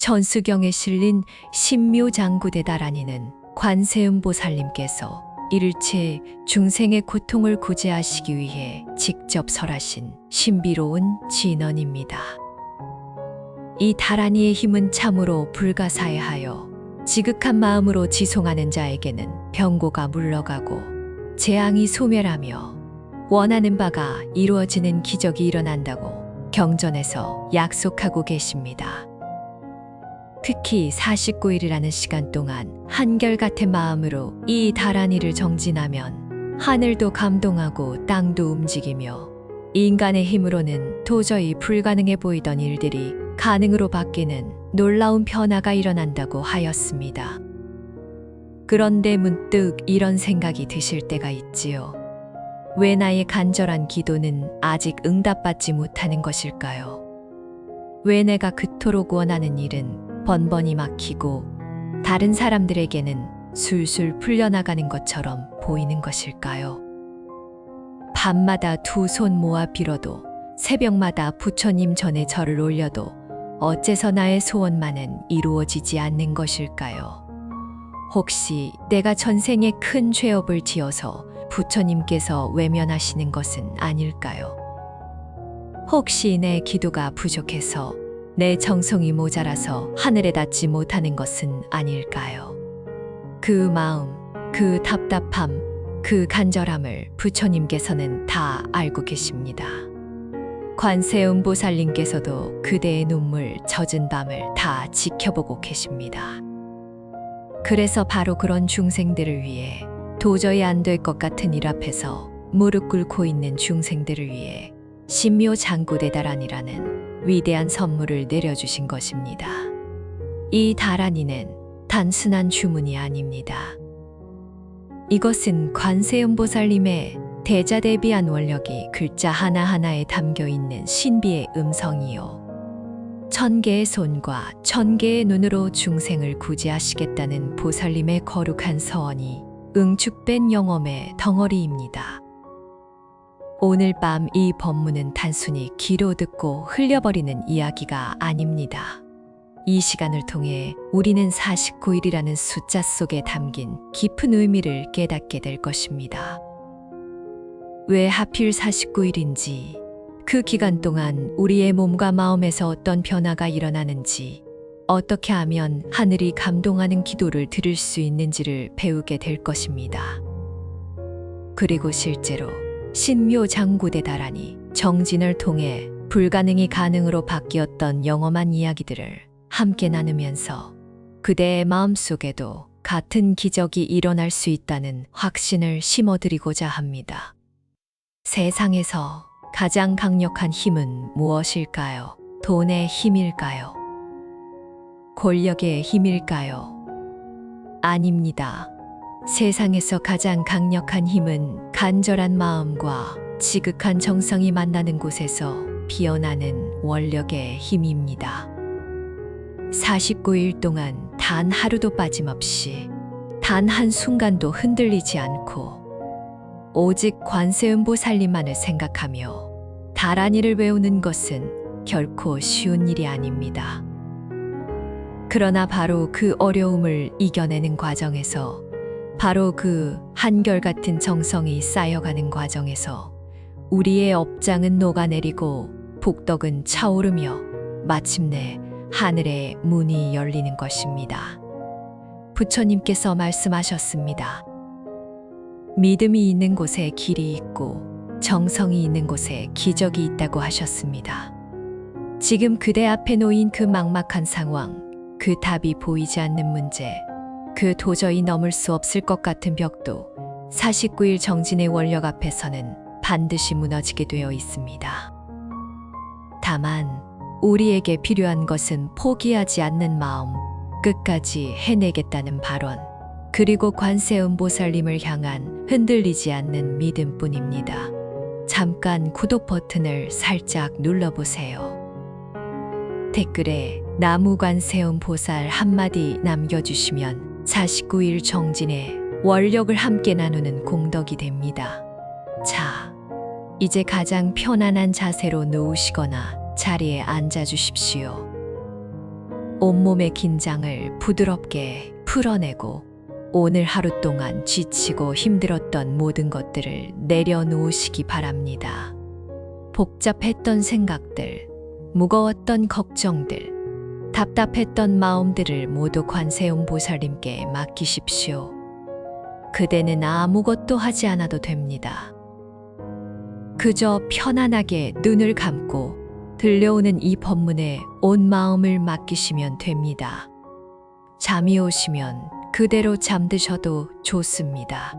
천수경에 실린 신묘장구대다라니는 관세음보살님께서 일체 중생의 고통을 구제하시기 위해 직접 설하신 신비로운 진언입니다. 이 다라니의 힘은 참으로 불가사의하여 지극한 마음으로 지송하는 자에게는 병고가 물러가고 재앙이 소멸하며 원하는 바가 이루어지는 기적이 일어난다고 경전에서 약속하고 계십니다. 특히 49일이라는 시간 동안 한결같은 마음으로 이 다라니를 정진하면 하늘도 감동하고 땅도 움직이며 인간의 힘으로는 도저히 불가능해 보이던 일들이 가능으로 바뀌는 놀라운 변화가 일어난다고 하였습니다. 그런데 문득 이런 생각이 드실 때가 있지요. 왜 나의 간절한 기도는 아직 응답받지 못하는 것일까요? 왜 내가 그토록 원하는 일은 번번이 막히고 다른 사람들에게는 술술 풀려나가는 것처럼 보이는 것일까요? 밤마다 두 손 모아 빌어도 새벽마다 부처님 전에 절을 올려도 어째서 나의 소원만은 이루어지지 않는 것일까요? 혹시 내가 전생에 큰 죄업을 지어서 부처님께서 외면하시는 것은 아닐까요? 혹시 내 기도가 부족해서 내 정성이 모자라서 하늘에 닿지 못하는 것은 아닐까요? 그 마음, 그 답답함, 그 간절함을 부처님께서는 다 알고 계십니다. 관세음보살님께서도 그대의 눈물 젖은 밤을 다 지켜보고 계십니다. 그래서 바로 그런 중생들을 위해 도저히 안 될 것 같은 일 앞에서 무릎 꿇고 있는 중생들을 위해 신묘장구대다란이라는 위대한 선물을 내려주신 것입니다. 이 다란이는 단순한 주문이 아닙니다. 이것은 관세음보살님의 대자대비한 원력이 글자 하나하나에 담겨 있는 신비의 음성이요. 1000개의 손과 1000개의 눈으로 중생을 구제하시겠다는 보살님의 거룩한 서원이 응축된 영험의 덩어리입니다. 오늘 밤 이 법문은 단순히 귀로 듣고 흘려버리는 이야기가 아닙니다. 이 시간을 통해 우리는 49일이라는 숫자 속에 담긴 깊은 의미를 깨닫게 될 것입니다. 왜 하필 49일인지, 그 기간 동안 우리의 몸과 마음에서 어떤 변화가 일어나는지, 어떻게 하면 하늘이 감동하는 기도를 들을 수 있는지를 배우게 될 것입니다. 그리고 실제로 신묘장구대다라니 정진을 통해 불가능이 가능으로 바뀌었던 영험한 이야기들을 함께 나누면서 그대의 마음속에도 같은 기적이 일어날 수 있다는 확신을 심어드리고자 합니다. 세상에서 가장 강력한 힘은 무엇일까요? 돈의 힘일까요? 권력의 힘일까요? 아닙니다. 세상에서 가장 강력한 힘은 간절한 마음과 지극한 정성이 만나는 곳에서 피어나는 원력의 힘입니다. 49일 동안 단 하루도 빠짐없이 단 한순간도 흔들리지 않고 오직 관세음보살님만을 생각하며 다란이를 외우는 것은 결코 쉬운 일이 아닙니다. 그러나 바로 그 어려움을 이겨내는 과정에서, 바로 그 한결같은 정성이 쌓여가는 과정에서 우리의 업장은 녹아내리고 복덕은 차오르며 마침내 하늘의 문이 열리는 것입니다. 부처님께서 말씀하셨습니다. 믿음이 있는 곳에 길이 있고 정성이 있는 곳에 기적이 있다고 하셨습니다. 지금 그대 앞에 놓인 그 막막한 상황, 그 답이 보이지 않는 문제, 그 도저히 넘을 수 없을 것 같은 벽도 49일 정진의 원력 앞에서는 반드시 무너지게 되어 있습니다. 다만 우리에게 필요한 것은 포기하지 않는 마음, 끝까지 해내겠다는 발언, 그리고 관세음보살님을 향한 흔들리지 않는 믿음뿐입니다. 잠깐 구독 버튼을 살짝 눌러보세요. 댓글에 나무관세음보살 한마디 남겨주시면 49일 정진의 원력을 함께 나누는 공덕이 됩니다. 자, 이제 가장 편안한 자세로 누우시거나 자리에 앉아 주십시오. 온몸의 긴장을 부드럽게 풀어내고 오늘 하루 동안 지치고 힘들었던 모든 것들을 내려놓으시기 바랍니다. 복잡했던 생각들, 무거웠던 걱정들, 답답했던 마음들을 모두 관세음 보살님께 맡기십시오. 그대는 아무것도 하지 않아도 됩니다. 그저 편안하게 눈을 감고 들려오는 이 법문에 온 마음을 맡기시면 됩니다. 잠이 오시면 그대로 잠드셔도 좋습니다.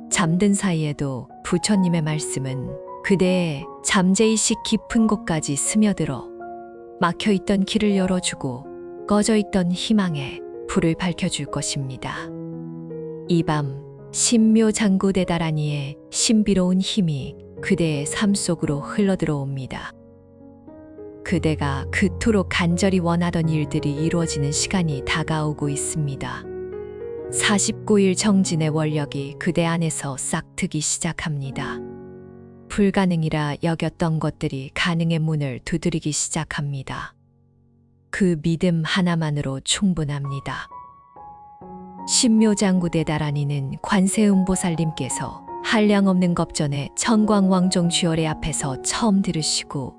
잠든 사이에도 부처님의 말씀은 그대의 잠재의식 깊은 곳까지 스며들어 막혀있던 길을 열어주고 꺼져있던 희망에 불을 밝혀줄 것입니다. 이 밤 신묘장구대다라니의 신비로운 힘이 그대의 삶 속으로 흘러들어옵니다. 그대가 그토록 간절히 원하던 일들이 이루어지는 시간이 다가오고 있습니다. 49일 정진의 원력이 그대 안에서 싹트기 시작합니다. 불가능이라 여겼던 것들이 가능의 문을 두드리기 시작합니다. 그 믿음 하나만으로 충분합니다. 신묘장구대다라니는 관세음보살님께서 한량없는 겁전의 천광왕정주열의 앞에서 처음 들으시고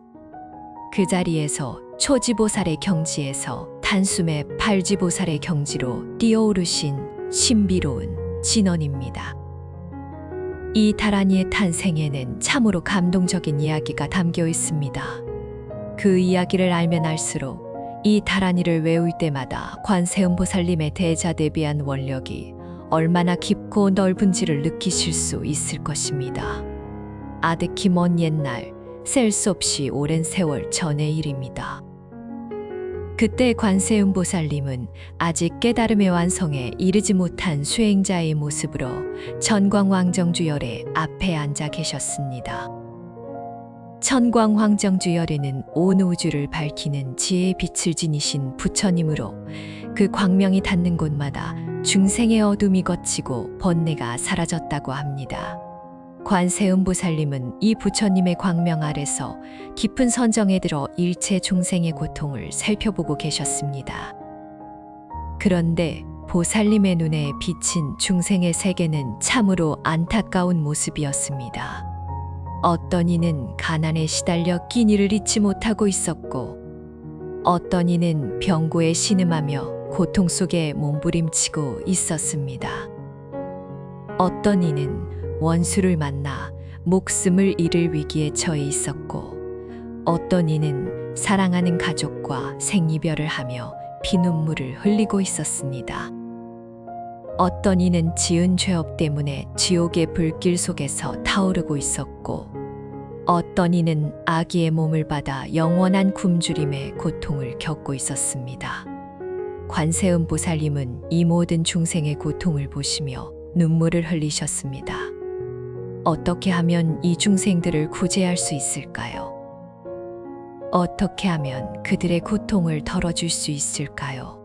그 자리에서 초지보살의 경지에서 단숨에 팔지보살의 경지로 뛰어오르신 신비로운 진언입니다. 이 다라니의 탄생에는 참으로 감동적인 이야기가 담겨 있습니다. 그 이야기를 알면 알수록 이 다라니를 외울 때마다 관세음보살님의 대자대비한 원력이 얼마나 깊고 넓은지를 느끼실 수 있을 것입니다. 아득히 먼 옛날, 셀 수 없이 오랜 세월 전의 일입니다. 그때 관세음보살님은 아직 깨달음의 완성에 이르지 못한 수행자의 모습으로 천광왕정주열의 앞에 앉아 계셨습니다. 천광황정주열에는 온 우주를 밝히는 지혜의 빛을 지니신 부처님으로 그 광명이 닿는 곳마다 중생의 어둠이 걷히고 번뇌가 사라졌다고 합니다. 관세음보살님은 이 부처님의 광명 아래서 깊은 선정에 들어 일체 중생의 고통을 살펴보고 계셨습니다. 그런데 보살님의 눈에 비친 중생의 세계는 참으로 안타까운 모습이었습니다. 어떤 이는 가난에 시달려 끼니를 잊지 못하고 있었고, 어떤 이는 병고에 신음하며 고통 속에 몸부림치고 있었습니다. 어떤 이는 원수를 만나 목숨을 잃을 위기에 처해 있었고, 어떤 이는 사랑하는 가족과 생이별을 하며 피눈물을 흘리고 있었습니다. 어떤 이는 지은 죄업 때문에 지옥의 불길 속에서 타오르고 있었고, 어떤 이는 아기의 몸을 받아 영원한 굶주림의 고통을 겪고 있었습니다. 관세음보살님은 이 모든 중생의 고통을 보시며 눈물을 흘리셨습니다. 어떻게 하면 이 중생들을 구제할 수 있을까요? 어떻게 하면 그들의 고통을 덜어줄 수 있을까요?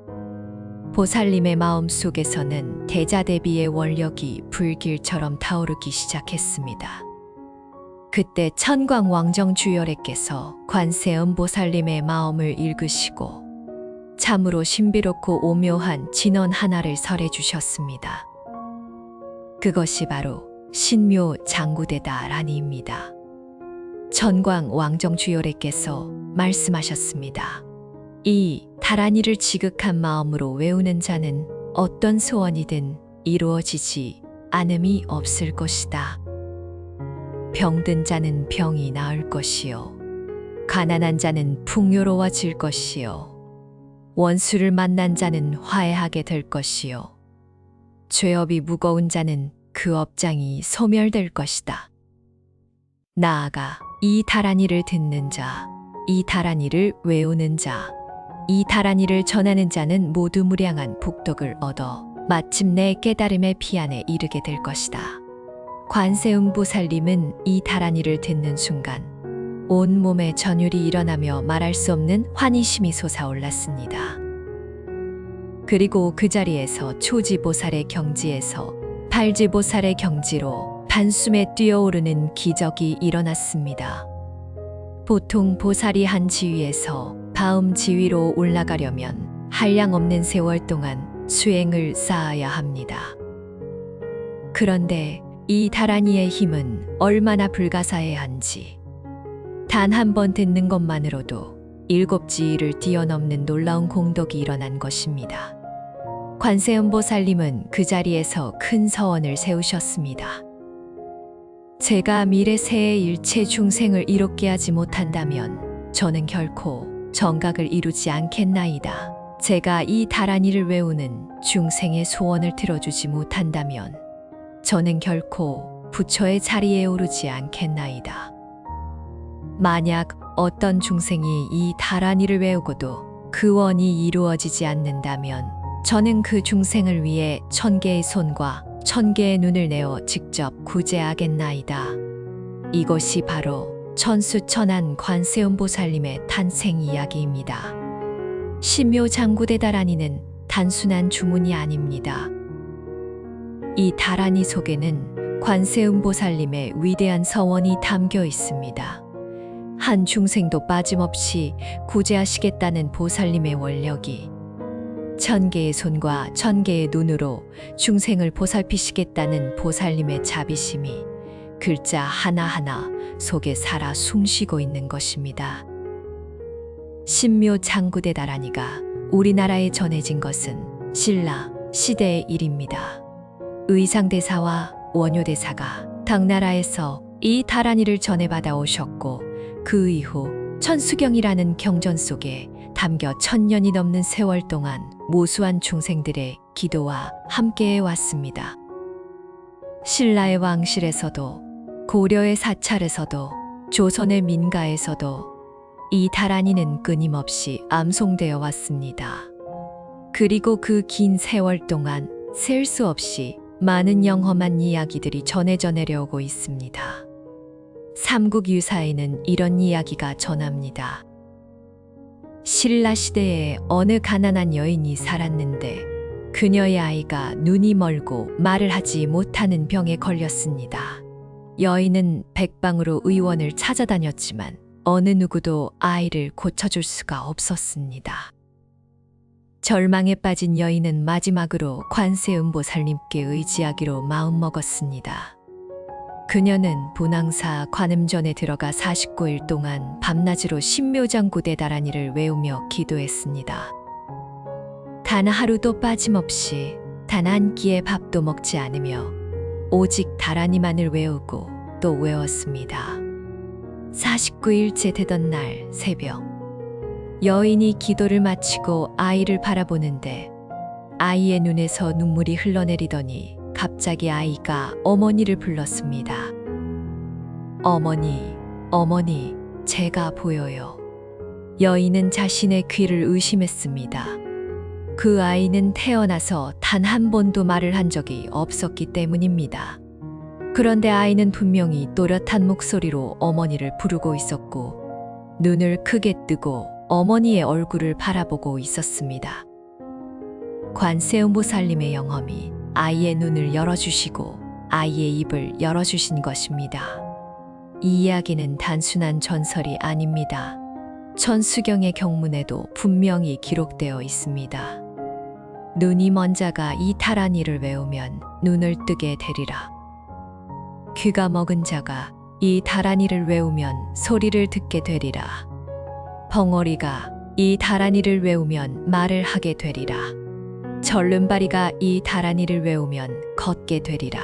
보살님의 마음 속에서는 대자대비의 원력이 불길처럼 타오르기 시작했습니다. 그때 천광왕정주열애께서 관세음보살님의 마음을 읽으시고 참으로 신비롭고 오묘한 진언 하나를 설해 주셨습니다. 그것이 바로 신묘장구대다라니입니다. 천광왕정주열애께서 말씀하셨습니다. 이 다라니를 지극한 마음으로 외우는 자는 어떤 소원이든 이루어지지 않음이 없을 것이다. 병든 자는 병이 나을 것이요, 가난한 자는 풍요로워질 것이요, 원수를 만난 자는 화해하게 될 것이요, 죄업이 무거운 자는 그 업장이 소멸될 것이다. 나아가 이 다라니를 듣는 자, 이 다라니를 외우는 자, 이 다라니를 전하는 자는 모두 무량한 복덕을 얻어 마침내 깨달음의 피안에 이르게 될 것이다. 관세음보살님은 이 다라니를 듣는 순간 온 몸에 전율이 일어나며 말할 수 없는 환희심이 솟아올랐습니다. 그리고 그 자리에서 초지보살의 경지에서 팔지보살의 경지로 단숨에 뛰어오르는 기적이 일어났습니다. 보통 보살이 한 지위에서 다음 지위로 올라가려면 한량없는 세월 동안 수행을 쌓아야 합니다. 그런데 이 다라니의 힘은 얼마나 불가사의한지 단 한 번 듣는 것만으로도 7지위를 뛰어넘는 놀라운 공덕이 일어난 것입니다. 관세음보살님은 그 자리에서 큰 서원을 세우셨습니다. 제가 미래 세의 일체 중생을 이롭게 하지 못한다면 저는 결코 정각을 이루지 않겠나이다. 제가 이 다라니를 외우는 중생의 소원을 들어주지 못한다면 저는 결코 부처의 자리에 오르지 않겠나이다. 만약 어떤 중생이 이 다라니를 외우고도 그 원이 이루어지지 않는다면 저는 그 중생을 위해 1000개의 손과 1000개의 눈을 내어 직접 구제하겠나이다. 이것이 바로 천수천안 관세음보살님의 탄생 이야기입니다. 신묘장구대 다라니는 단순한 주문이 아닙니다. 이 다라니 속에는 관세음보살님의 위대한 서원이 담겨 있습니다. 한 중생도 빠짐없이 구제하시겠다는 보살님의 원력이 1000개의 손과 1000개의 눈으로 중생을 보살피시겠다는 보살님의 자비심이 글자 하나하나 속에 살아 숨쉬고 있는 것입니다. 신묘장구대 다라니가 우리나라에 전해진 것은 신라 시대의 일입니다. 의상대사와 원효대사가 당나라에서 이 다라니를 전해받아 오셨고 그 이후 천수경이라는 경전 속에 담겨 1000년이 넘는 세월 동안 무수한 중생들의 기도와 함께해 왔습니다. 신라의 왕실에서도 고려의 사찰에서도 조선의 민가에서도 이 다라니는 끊임없이 암송되어 왔습니다. 그리고 그 긴 세월 동안 셀 수 없이 많은 영험한 이야기들이 전해져 내려오고 있습니다. 삼국유사에는 이런 이야기가 전합니다. 신라 시대에 어느 가난한 여인이 살았는데 그녀의 아이가 눈이 멀고 말을 하지 못하는 병에 걸렸습니다. 여인은 백방으로 의원을 찾아다녔지만 어느 누구도 아이를 고쳐줄 수가 없었습니다. 절망에 빠진 여인은 마지막으로 관세음보살님께 의지하기로 마음먹었습니다. 그녀는 분황사 관음전에 들어가 49일 동안 밤낮으로 신묘장구대 다라니를 외우며 기도했습니다. 단 하루도 빠짐없이 단 한 끼의 밥도 먹지 않으며 오직 다라니만을 외우고 또 외웠습니다. 49일째 되던 날 새벽, 여인이 기도를 마치고 아이를 바라보는데 아이의 눈에서 눈물이 흘러내리더니 갑자기 아이가 어머니를 불렀습니다. 어머니, 어머니, 제가 보여요. 여인은 자신의 귀를 의심했습니다. 그 아이는 태어나서 단 한 번도 말을 한 적이 없었기 때문입니다. 그런데 아이는 분명히 또렷한 목소리로 어머니를 부르고 있었고 눈을 크게 뜨고 어머니의 얼굴을 바라보고 있었습니다. 관세음보살님의 영험이 아이의 눈을 열어주시고 아이의 입을 열어주신 것입니다. 이 이야기는 단순한 전설이 아닙니다. 천수경의 경문에도 분명히 기록되어 있습니다. 눈이 먼 자가 이 다라니를 외우면 눈을 뜨게 되리라. 귀가 먹은 자가 이 다라니를 외우면 소리를 듣게 되리라. 벙어리가 이 다라니를 외우면 말을 하게 되리라. 절름발이가 이 다라니를 외우면 걷게 되리라.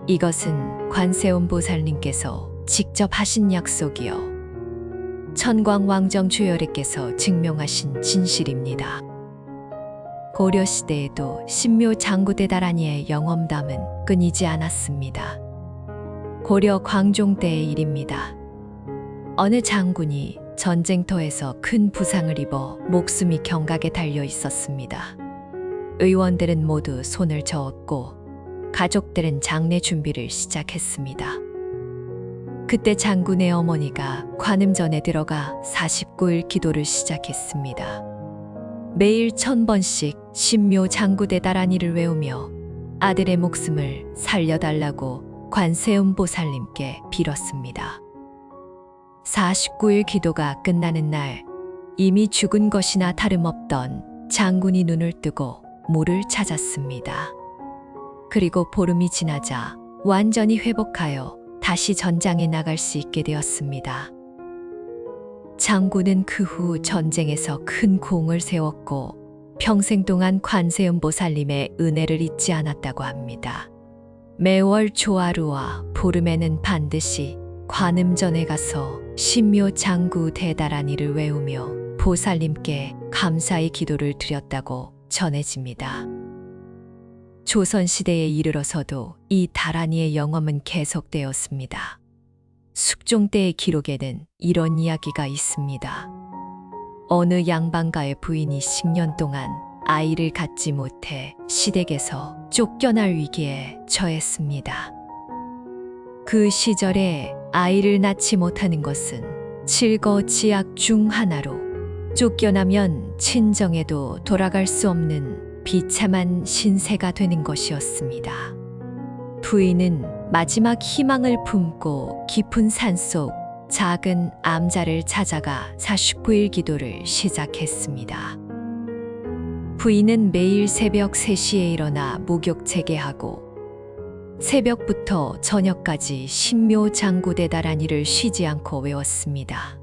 이것은 관세음보살님께서 직접 하신 약속이요 천광왕정주열애께서 증명하신 진실입니다. 고려시대에도 신묘장구대 다라니의 영험담은 끊이지 않았습니다. 고려 광종 때의 일입니다. 어느 장군이 전쟁터에서 큰 부상을 입어 목숨이 경각에 달려 있었습니다. 의원들은 모두 손을 저었고 가족들은 장례 준비를 시작했습니다. 그때 장군의 어머니가 관음전에 들어가 49일 기도를 시작했습니다. 매일 1000번씩 신묘장구대 다라니를 외우며 아들의 목숨을 살려달라고 관세음보살님께 빌었습니다. 49일 기도가 끝나는 날 이미 죽은 것이나 다름없던 장군이 눈을 뜨고 물을 찾았습니다. 그리고 보름이 지나자 완전히 회복하여 다시 전장에 나갈 수 있게 되었습니다. 장군은 그 후 전쟁에서 큰功을 세웠고 평생 동안 관세음보살님의 은혜를 잊지 않았다고 합니다. 매월 초하루와 보름에는 반드시 관음전에 가서 신묘장구 대다라니를 외우며 보살님께 감사의 기도를 드렸다고 전해집니다. 조선시대에 이르러서도 이 다라니의 영험은 계속되었습니다. 숙종 때의 기록에는 이런 이야기가 있습니다. 어느 양반가의 부인이 10년 동안 아이를 갖지 못해 시댁에서 쫓겨날 위기에 처했습니다. 그 시절에 아이를 낳지 못하는 것은 칠거지약 중 하나로 쫓겨나면 친정에도 돌아갈 수 없는 비참한 신세가 되는 것이었습니다. 부인은 마지막 희망을 품고 깊은 산속 작은 암자를 찾아가 49일 기도를 시작했습니다. 부인은 매일 새벽 3시에 일어나 목욕 재개하고 새벽부터 저녁까지 신묘장구대다라니를 쉬지 않고 외웠습니다.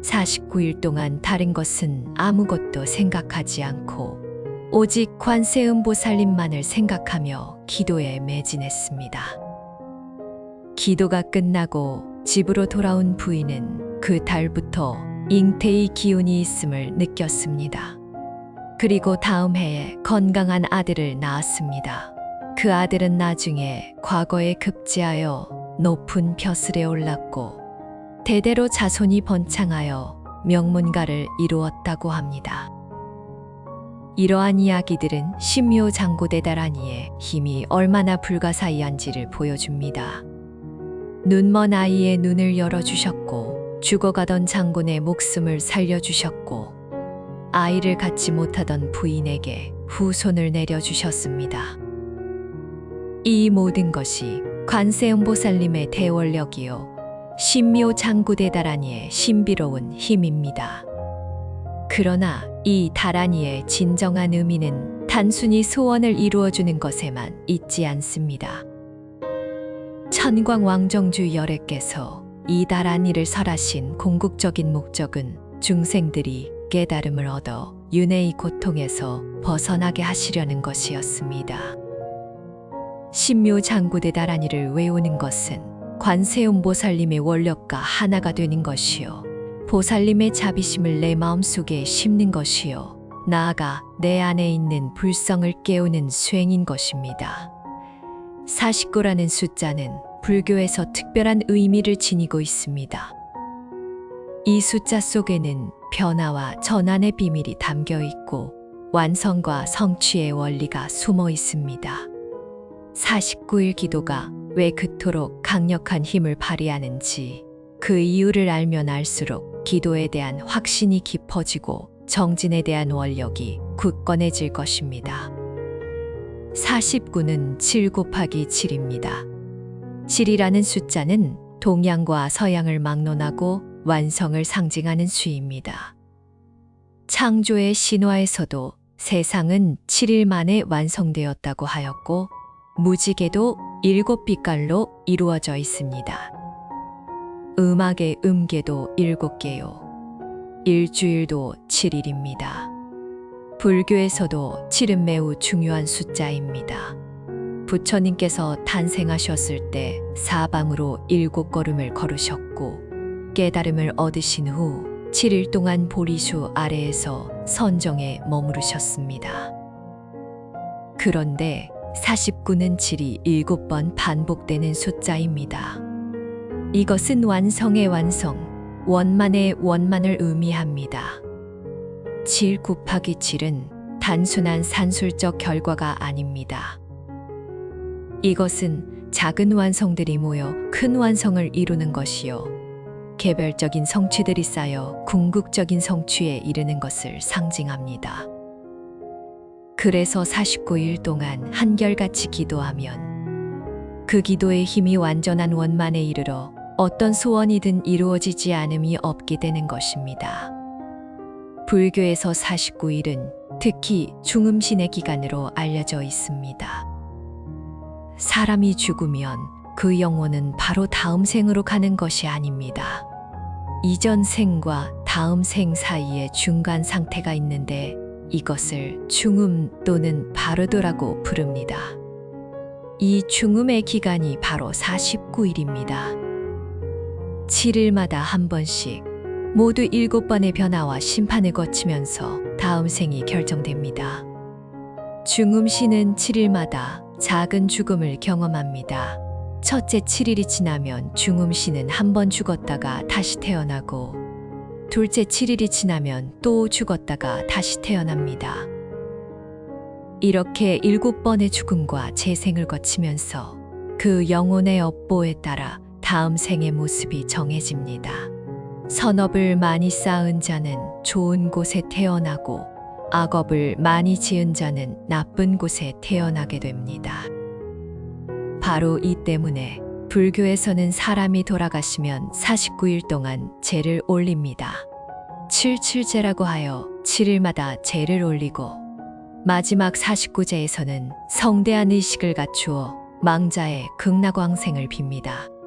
49일 동안 다른 것은 아무것도 생각하지 않고 오직 관세음보살님만을 생각하며 기도에 매진했습니다. 기도가 끝나고 집으로 돌아온 부인은 그 달부터 잉태의 기운이 있음을 느꼈습니다. 그리고 다음 해에 건강한 아들을 낳았습니다. 그 아들은 나중에 과거에 급제하여 높은 벼슬에 올랐고 대대로 자손이 번창하여 명문가를 이루었다고 합니다. 이러한 이야기들은 신묘장구대다라니의 힘이 얼마나 불가사의한지를 보여줍니다. 눈먼 아이의 눈을 열어주셨고 죽어가던 장군의 목숨을 살려주셨고 아이를 갖지 못하던 부인에게 후손을 내려주셨습니다. 이 모든 것이 관세음보살님의 대원력이요 신묘장구대다라니의 신비로운 힘입니다. 그러나 이 다라니의 진정한 의미는 단순히 소원을 이루어주는 것에만 있지 않습니다. 천광왕정주 열애께서 이 다라니를 설하신 궁극적인 목적은 중생들이 깨달음을 얻어 윤회의 고통에서 벗어나게 하시려는 것이었습니다. 신묘장구대다라니를 외우는 것은 관세음보살님의 원력과 하나가 되는 것이요 보살님의 자비심을 내 마음속에 심는 것이요 나아가 내 안에 있는 불성을 깨우는 수행인 것입니다. 49라는 숫자는 불교에서 특별한 의미를 지니고 있습니다. 이 숫자 속에는 변화와 전환의 비밀이 담겨 있고 완성과 성취의 원리가 숨어 있습니다. 49일 기도가 왜 그토록 강력한 힘을 발휘하는지 그 이유를 알면 알수록 기도에 대한 확신이 깊어지고 정진에 대한 원력이 굳건해질 것입니다. 49는 7 곱하기 7입니다. 7이라는 숫자는 동양과 서양을 막론하고 완성을 상징하는 수입니다. 창조의 신화에서도 세상은 7일 만에 완성되었다고 하였고 무지개도 7빛깔로 이루어져 있습니다. 음악의 음계도 7개요. 일주일도 7일입니다. 불교에서도 7은 매우 중요한 숫자입니다. 부처님께서 탄생하셨을 때 사방으로 7걸음을 걸으셨고 깨달음을 얻으신 후 7일 동안 보리수 아래에서 선정에 머무르셨습니다. 그런데 49는 7이 7번 반복되는 숫자입니다. 이것은 완성의 완성, 원만의 원만을 의미합니다. 7 곱하기 7은 단순한 산술적 결과가 아닙니다. 이것은 작은 완성들이 모여 큰 완성을 이루는 것이요. 개별적인 성취들이 쌓여 궁극적인 성취에 이르는 것을 상징합니다. 그래서 49일 동안 한결같이 기도하면 그 기도의 힘이 완전한 원만에 이르러 어떤 소원이든 이루어지지 않음이 없게 되는 것입니다. 불교에서 49일은 특히 중음신의 기간으로 알려져 있습니다. 사람이 죽으면 그 영혼은 바로 다음 생으로 가는 것이 아닙니다. 이전 생과 다음 생 사이에 중간 상태가 있는데 이것을 중음 또는 바르도라고 부릅니다. 이 중음의 기간이 바로 49일입니다. 7일마다 한 번씩 모두 7번의 변화와 심판을 거치면서 다음 생이 결정됩니다. 중음신은 7일마다 작은 죽음을 경험합니다. 첫째 7일이 지나면 중음신은 한 번 죽었다가 다시 태어나고 둘째 7일이 지나면 또 죽었다가 다시 태어납니다. 이렇게 7번의 죽음과 재생을 거치면서 그 영혼의 업보에 따라 다음 생의 모습이 정해집니다. 선업을 많이 쌓은 자는 좋은 곳에 태어나고 악업을 많이 지은 자는 나쁜 곳에 태어나게 됩니다. 바로 이 때문에 불교에서는 사람이 돌아가시면 49일 동안 제를 올립니다. 77제라고 하여 7일마다 제를 올리고 마지막 49제에서는 성대한 의식을 갖추어 망자의 극락왕생을 빕니다.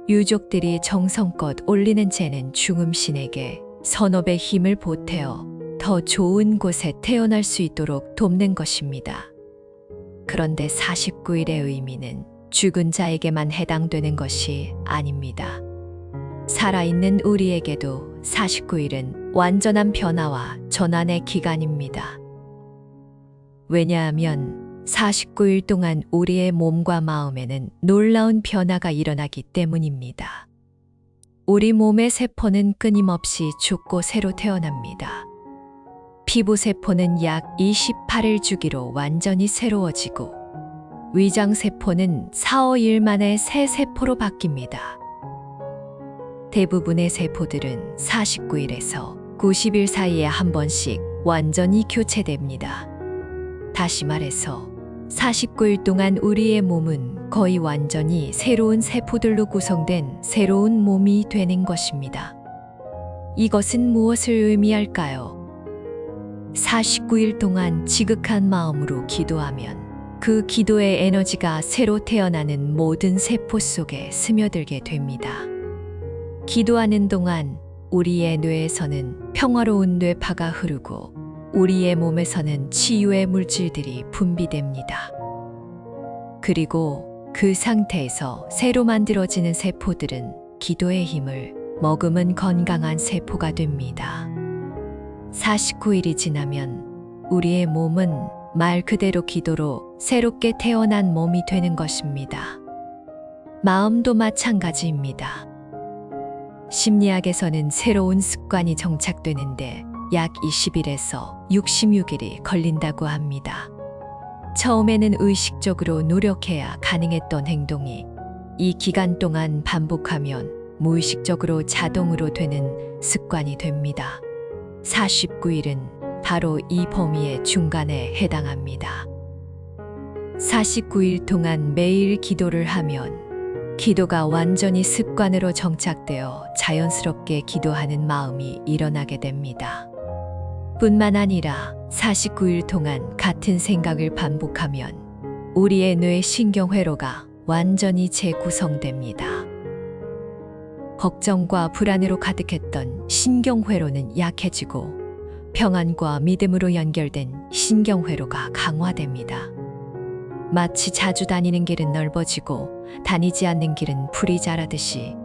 유족들이 정성껏 올리는 제는 중음신에게 선업의 힘을 보태어 더 좋은 곳에 태어날 수 있도록 돕는 것입니다. 그런데 49일의 의미는 죽은 자에게만 해당되는 것이 아닙니다. 살아있는 우리에게도 49일은 완전한 변화와 전환의 기간입니다. 왜냐하면 49일 동안 우리의 몸과 마음에는 놀라운 변화가 일어나기 때문입니다. 우리 몸의 세포는 끊임없이 죽고 새로 태어납니다. 피부세포는 약 28일 주기로 완전히 새로워지고 위장세포는 4~5일 만에 새 세포로 바뀝니다. 대부분의 세포들은 49일에서 90일 사이에 한 번씩 완전히 교체됩니다. 다시 말해서 49일 동안 우리의 몸은 거의 완전히 새로운 세포들로 구성된 새로운 몸이 되는 것입니다. 이것은 무엇을 의미할까요? 49일 동안 지극한 마음으로 기도하면 그 기도의 에너지가 새로 태어나는 모든 세포 속에 스며들게 됩니다. 기도하는 동안 우리의 뇌에서는 평화로운 뇌파가 흐르고 우리의 몸에서는 치유의 물질들이 분비됩니다. 그리고 그 상태에서 새로 만들어지는 세포들은 기도의 힘을 머금은 건강한 세포가 됩니다. 49일이 지나면 우리의 몸은 말 그대로 기도로 새롭게 태어난 몸이 되는 것입니다. 마음도 마찬가지입니다. 심리학에서는 새로운 습관이 정착되는데 약 20일에서 66일이 걸린다고 합니다. 처음에는 의식적으로 노력해야 가능했던 행동이 이 기간 동안 반복하면 무의식적으로 자동으로 되는 습관이 됩니다. 49일은 바로 이 범위의 중간에 해당합니다. 49일 동안 매일 기도를 하면 기도가 완전히 습관으로 정착되어 자연스럽게 기도하는 마음이 일어나게 됩니다. 뿐만 아니라 49일 동안 같은 생각을 반복하면 우리의 뇌 신경회로가 완전히 재구성됩니다. 걱정과 불안으로 가득했던 신경회로는 약해지고 평안과 믿음으로 연결된 신경회로가 강화됩니다. 마치 자주 다니는 길은 넓어지고 다니지 않는 길은 풀이 자라듯이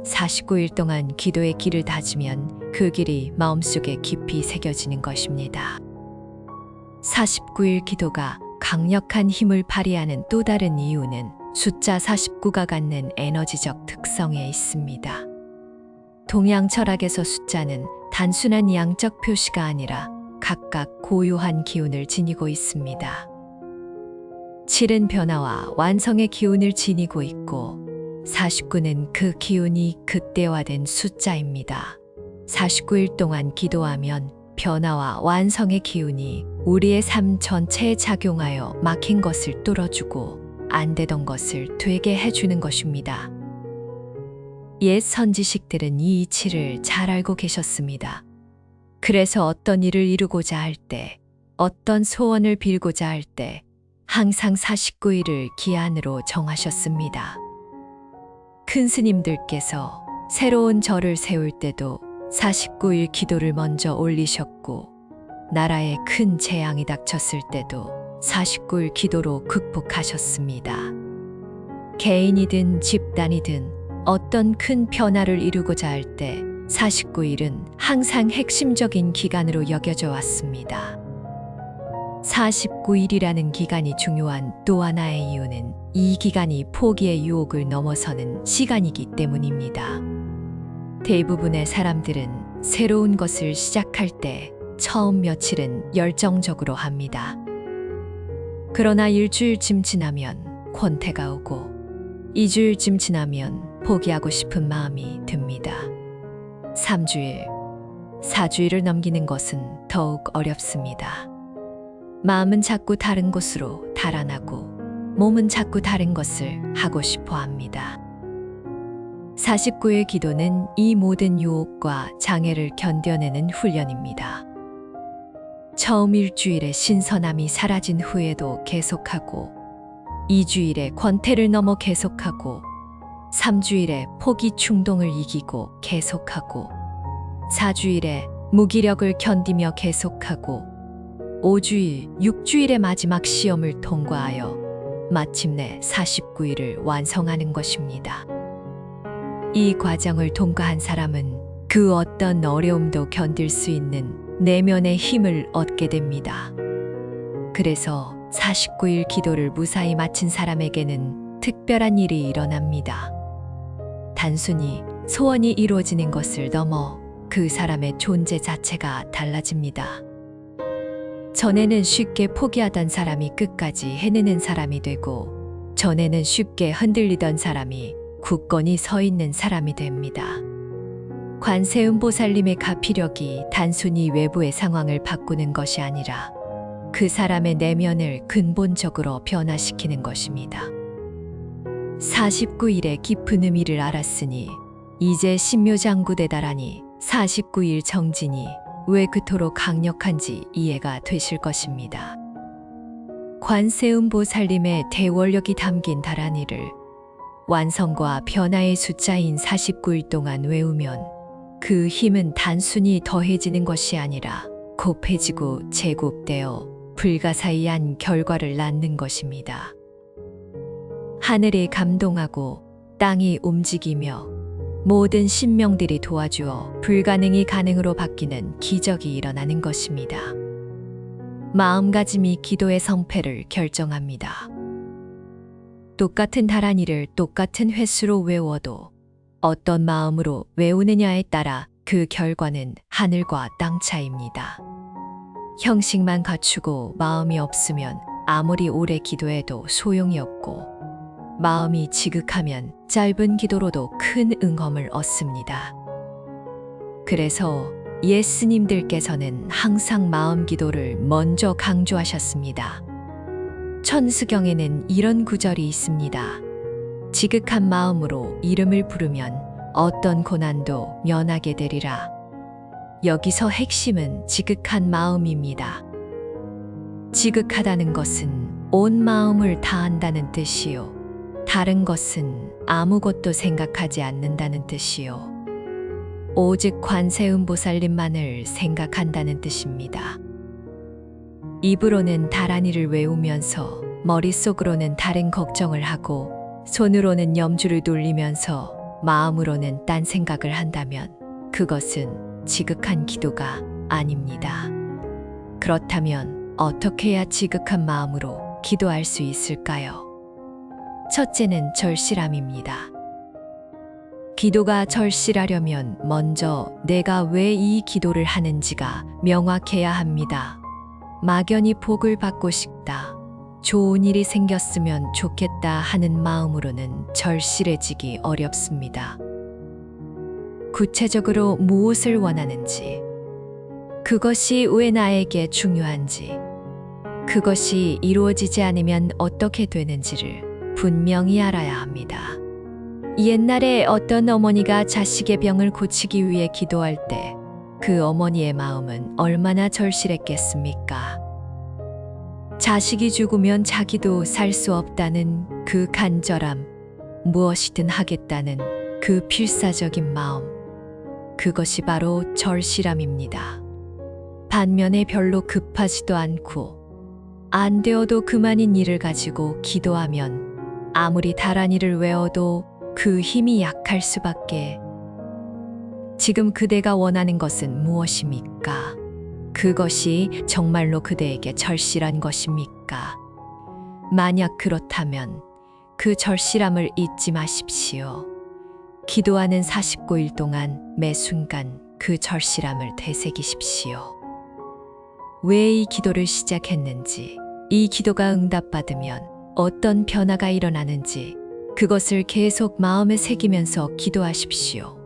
49일 동안 기도의 길을 다지면 그 길이 마음속에 깊이 새겨지는 것입니다. 49일 기도가 강력한 힘을 발휘하는 또 다른 이유는 숫자 49가 갖는 에너지적 특성에 있습니다. 동양 철학에서 숫자는 단순한 양적 표시가 아니라 각각 고유한 기운을 지니고 있습니다. 7은 변화와 완성의 기운을 지니고 있고 49는 그 기운이 극대화된 숫자입니다. 49일 동안 기도하면 변화와 완성의 기운이 우리의 삶 전체에 작용하여 막힌 것을 뚫어주고 안 되던 것을 되게 해주는 것입니다. 옛 선지식들은 이 이치를 잘 알고 계셨습니다. 그래서 어떤 일을 이루고자 할 때, 어떤 소원을 빌고자 할 때 항상 49일을 기한으로 정하셨습니다. 큰 스님들께서 새로운 절을 세울 때도 49일 기도를 먼저 올리셨고, 나라에 큰 재앙이 닥쳤을 때도 49일 기도로 극복하셨습니다. 개인이든 집단이든 어떤 큰 변화를 이루고자 할 때 49일은 항상 핵심적인 기간으로 여겨져 왔습니다. 49일이라는 기간이 중요한 또 하나의 이유는 이 기간이 포기의 유혹을 넘어서는 시간이기 때문입니다. 대부분의 사람들은 새로운 것을 시작할 때 처음 며칠은 열정적으로 합니다. 그러나 일주일쯤 지나면 권태가 오고 2주일쯤 지나면 포기하고 싶은 마음이 듭니다. 3주일, 4주일을 넘기는 것은 더욱 어렵습니다. 마음은 자꾸 다른 곳으로 달아나고 몸은 자꾸 다른 것을 하고 싶어 합니다. 49일 기도는 이 모든 유혹과 장애를 견뎌내는 훈련입니다. 처음 일주일에 신선함이 사라진 후에도 계속하고, 2주일에 권태를 넘어 계속하고, 3주일에 포기 충동을 이기고 계속하고, 4주일에 무기력을 견디며 계속하고, 5주일, 6주일의 마지막 시험을 통과하여 마침내 49일을 완성하는 것입니다. 이 과정을 통과한 사람은 그 어떤 어려움도 견딜 수 있는 내면의 힘을 얻게 됩니다. 그래서 49일 기도를 무사히 마친 사람에게는 특별한 일이 일어납니다. 단순히 소원이 이루어지는 것을 넘어 그 사람의 존재 자체가 달라집니다. 전에는 쉽게 포기하던 사람이 끝까지 해내는 사람이 되고, 전에는 쉽게 흔들리던 사람이 굳건히 서 있는 사람이 됩니다. 관세음보살님의 가피력이 단순히 외부의 상황을 바꾸는 것이 아니라 그 사람의 내면을 근본적으로 변화시키는 것입니다. 49일의 깊은 의미를 알았으니 이제 신묘장구대 다라니 49일 정진이 왜 그토록 강력한지 이해가 되실 것입니다. 관세음보살님의 대원력이 담긴 다라니를 완성과 변화의 숫자인 49일 동안 외우면 그 힘은 단순히 더해지는 것이 아니라 곱해지고 제곱되어 불가사의한 결과를 낳는 것입니다. 하늘이 감동하고 땅이 움직이며 모든 신명들이 도와주어 불가능이 가능으로 바뀌는 기적이 일어나는 것입니다. 마음가짐이 기도의 성패를 결정합니다. 똑같은 다라니를 똑같은 횟수로 외워도 어떤 마음으로 외우느냐에 따라 그 결과는 하늘과 땅 차이입니다. 형식만 갖추고 마음이 없으면 아무리 오래 기도해도 소용이 없고, 마음이 지극하면 짧은 기도로도 큰 응엄을 얻습니다. 그래서 예스님들께서는 항상 마음 기도를 먼저 강조하셨습니다. 천수경에는 이런 구절이 있습니다. 지극한 마음으로 이름을 부르면 어떤 고난도 면하게 되리라. 여기서 핵심은 지극한 마음입니다. 지극하다는 것은 온 마음을 다한다는 뜻이요, 다른 것은 아무것도 생각하지 않는다는 뜻이요, 오직 관세음보살님만을 생각한다는 뜻입니다. 입으로는 다라니를 외우면서 머릿속으로는 다른 걱정을 하고, 손으로는 염주를 돌리면서 마음으로는 딴 생각을 한다면 그것은 지극한 기도가 아닙니다. 그렇다면 어떻게 해야 지극한 마음으로 기도할 수 있을까요? 첫째는 절실함입니다. 기도가 절실하려면 먼저 내가 왜 이 기도를 하는지가 명확해야 합니다. 막연히 복을 받고 싶다, 좋은 일이 생겼으면 좋겠다 하는 마음으로는 절실해지기 어렵습니다. 구체적으로 무엇을 원하는지, 그것이 왜 나에게 중요한지, 그것이 이루어지지 않으면 어떻게 되는지를 분명히 알아야 합니다. 옛날에 어떤 어머니가 자식의 병을 고치기 위해 기도할 때 그 어머니의 마음은 얼마나 절실했겠습니까? 자식이 죽으면 자기도 살 수 없다는 그 간절함, 무엇이든 하겠다는 그 필사적인 마음, 그것이 바로 절실함입니다. 반면에 별로 급하지도 않고 안 되어도 그만인 일을 가지고 기도하면 아무리 다란이를 외워도 그 힘이 약할 수밖에. 지금 그대가 원하는 것은 무엇입니까? 그것이 정말로 그대에게 절실한 것입니까? 만약 그렇다면 그 절실함을 잊지 마십시오. 기도하는 49일 동안 매 순간 그 절실함을 되새기십시오. 왜 이 기도를 시작했는지, 이 기도가 응답받으면 어떤 변화가 일어나는지 그것을 계속 마음에 새기면서 기도하십시오.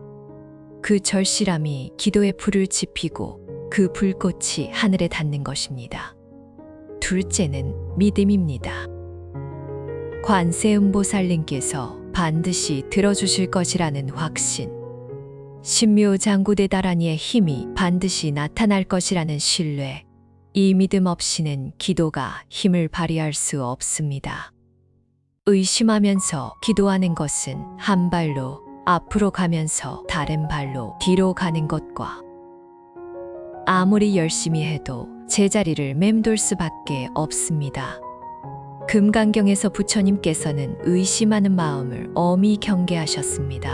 그 절실함이 기도의 불을 지피고 그 불꽃이 하늘에 닿는 것입니다. 둘째는 믿음입니다. 관세음보살님께서 반드시 들어주실 것이라는 확신, 신묘장구대 다란이의 힘이 반드시 나타날 것이라는 신뢰, 이 믿음 없이는 기도가 힘을 발휘할 수 없습니다. 의심하면서 기도하는 것은 한 발로 앞으로 가면서 다른 발로 뒤로 가는 것과 아무리 열심히 해도 제자리를 맴돌 수밖에 없습니다. 금강경에서 부처님께서는 의심하는 마음을 엄히 경계하셨습니다.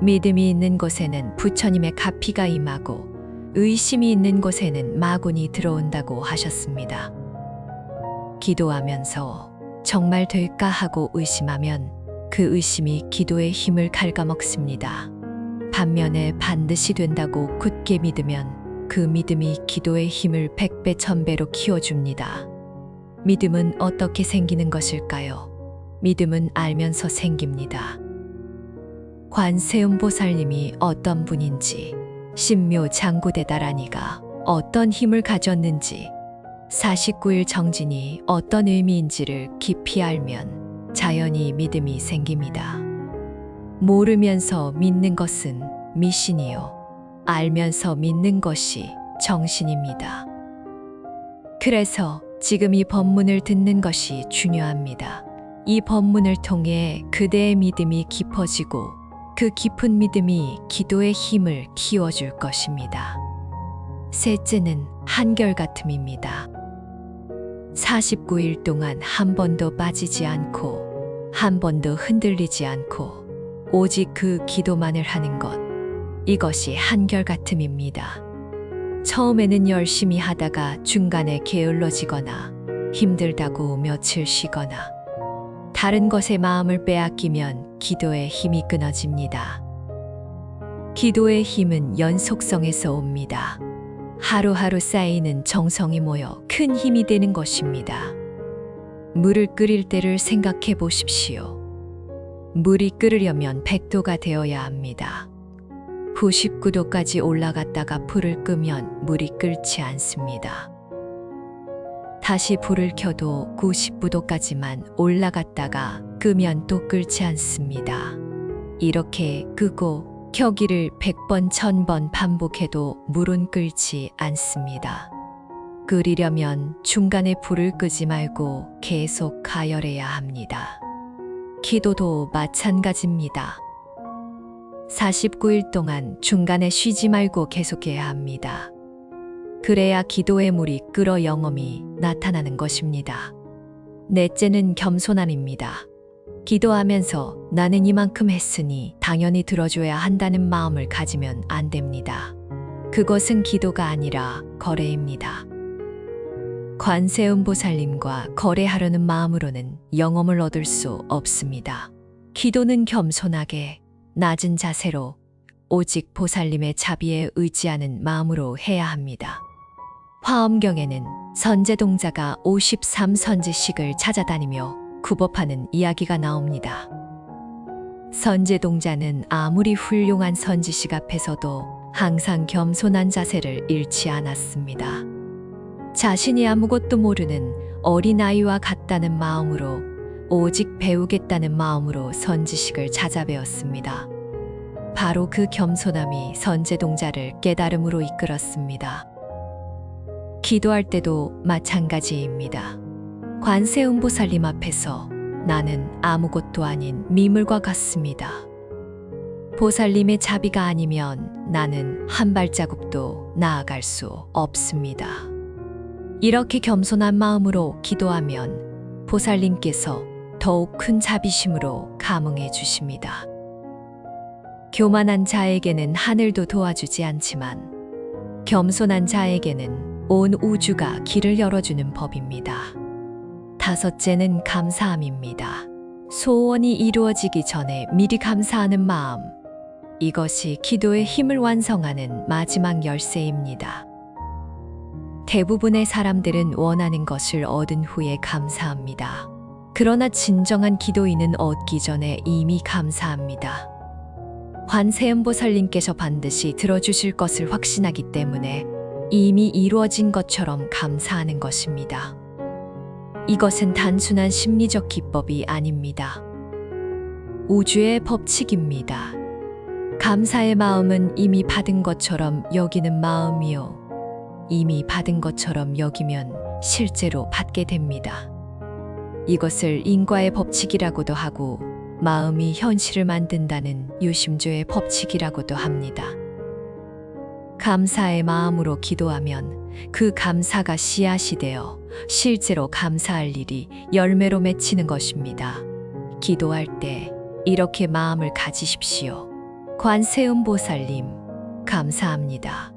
믿음이 있는 곳에는 부처님의 가피가 임하고 의심이 있는 곳에는 마군이 들어온다고 하셨습니다. 기도하면서 정말 될까 하고 의심하면 그 의심이 기도의 힘을 갉아먹습니다. 반면에 반드시 된다고 굳게 믿으면 그 믿음이 기도의 힘을 100배, 1000배로 키워줍니다. 믿음은 어떻게 생기는 것일까요? 믿음은 알면서 생깁니다. 관세음보살님이 어떤 분인지, 신묘장구대다란이가 어떤 힘을 가졌는지, 49일 정진이 어떤 의미인지를 깊이 알면 자연히 믿음이 생깁니다. 모르면서 믿는 것은 미신이요, 알면서 믿는 것이 정신입니다. 그래서 지금 이 법문을 듣는 것이 중요합니다. 이 법문을 통해 그대의 믿음이 깊어지고 그 깊은 믿음이 기도의 힘을 키워줄 것입니다. 셋째는 한결같음입니다. 49일 동안 한 번도 빠지지 않고 한 번도 흔들리지 않고 오직 그 기도만을 하는 것, 이것이 한결같음입니다. 처음에는 열심히 하다가 중간에 게을러지거나 힘들다고 며칠 쉬거나 다른 것에 마음을 빼앗기면 기도의 힘이 끊어집니다. 기도의 힘은 연속성에서 옵니다. 하루하루 쌓이는 정성이 모여 큰 힘이 되는 것입니다. 물을 끓일 때를 생각해 보십시오. 물이 끓으려면 100도가 되어야 합니다. 99도까지 올라갔다가 불을 끄면 물이 끓지 않습니다. 다시 불을 켜도 99도까지만 올라갔다가 끄면 또 끓지 않습니다. 이렇게 끄고 켜기를 100번, 1000번 반복해도 물은 끓지 않습니다. 끓이려면 중간에 불을 끄지 말고 계속 가열해야 합니다. 기도도 마찬가지입니다. 49일 동안 중간에 쉬지 말고 계속해야 합니다. 그래야 기도의 물이 끓어 영험이 나타나는 것입니다. 넷째는 겸손함입니다. 기도하면서 나는 이만큼 했으니 당연히 들어줘야 한다는 마음을 가지면 안 됩니다. 그것은 기도가 아니라 거래입니다. 관세음보살님과 거래하려는 마음으로는 영험을 얻을 수 없습니다. 기도는 겸손하게 낮은 자세로 오직 보살님의 자비에 의지하는 마음으로 해야 합니다. 화엄경에는 선제동자가 53선지식을 찾아다니며 굽업하는 이야기가 나옵니다. 선제동자는 아무리 훌륭한 선지식 앞에서도 항상 겸손한 자세를 잃지 않았습니다. 자신이 아무것도 모르는 어린아이와 같다는 마음으로 오직 배우겠다는 마음으로 선지식을 찾아 배웠습니다. 바로 그 겸손함이 선제동자를 깨달음으로 이끌었습니다. 기도할 때도 마찬가지입니다. 관세음보살님 앞에서 나는 아무것도 아닌 미물과 같습니다. 보살님의 자비가 아니면 나는 한 발자국도 나아갈 수 없습니다. 이렇게 겸손한 마음으로 기도하면 보살님께서 더욱 큰 자비심으로 감응해 주십니다. 교만한 자에게는 하늘도 도와주지 않지만 겸손한 자에게는 온 우주가 길을 열어주는 법입니다. 다섯째는 감사함입니다. 소원이 이루어지기 전에 미리 감사하는 마음. 이것이 기도의 힘을 완성하는 마지막 열쇠입니다. 대부분의 사람들은 원하는 것을 얻은 후에 감사합니다. 그러나 진정한 기도인은 얻기 전에 이미 감사합니다. 관세음보살님께서 반드시 들어주실 것을 확신하기 때문에 이미 이루어진 것처럼 감사하는 것입니다. 이것은 단순한 심리적 기법이 아닙니다. 우주의 법칙입니다. 감사의 마음은 이미 받은 것처럼 여기는 마음이요. 이미 받은 것처럼 여기면 실제로 받게 됩니다. 이것을 인과의 법칙이라고도 하고 마음이 현실을 만든다는 유심조의 법칙이라고도 합니다. 감사의 마음으로 기도하면 그 감사가 씨앗이 되어 실제로 감사할 일이 열매로 맺히는 것입니다. 기도할 때 이렇게 마음을 가지십시오. 관세음보살님, 감사합니다.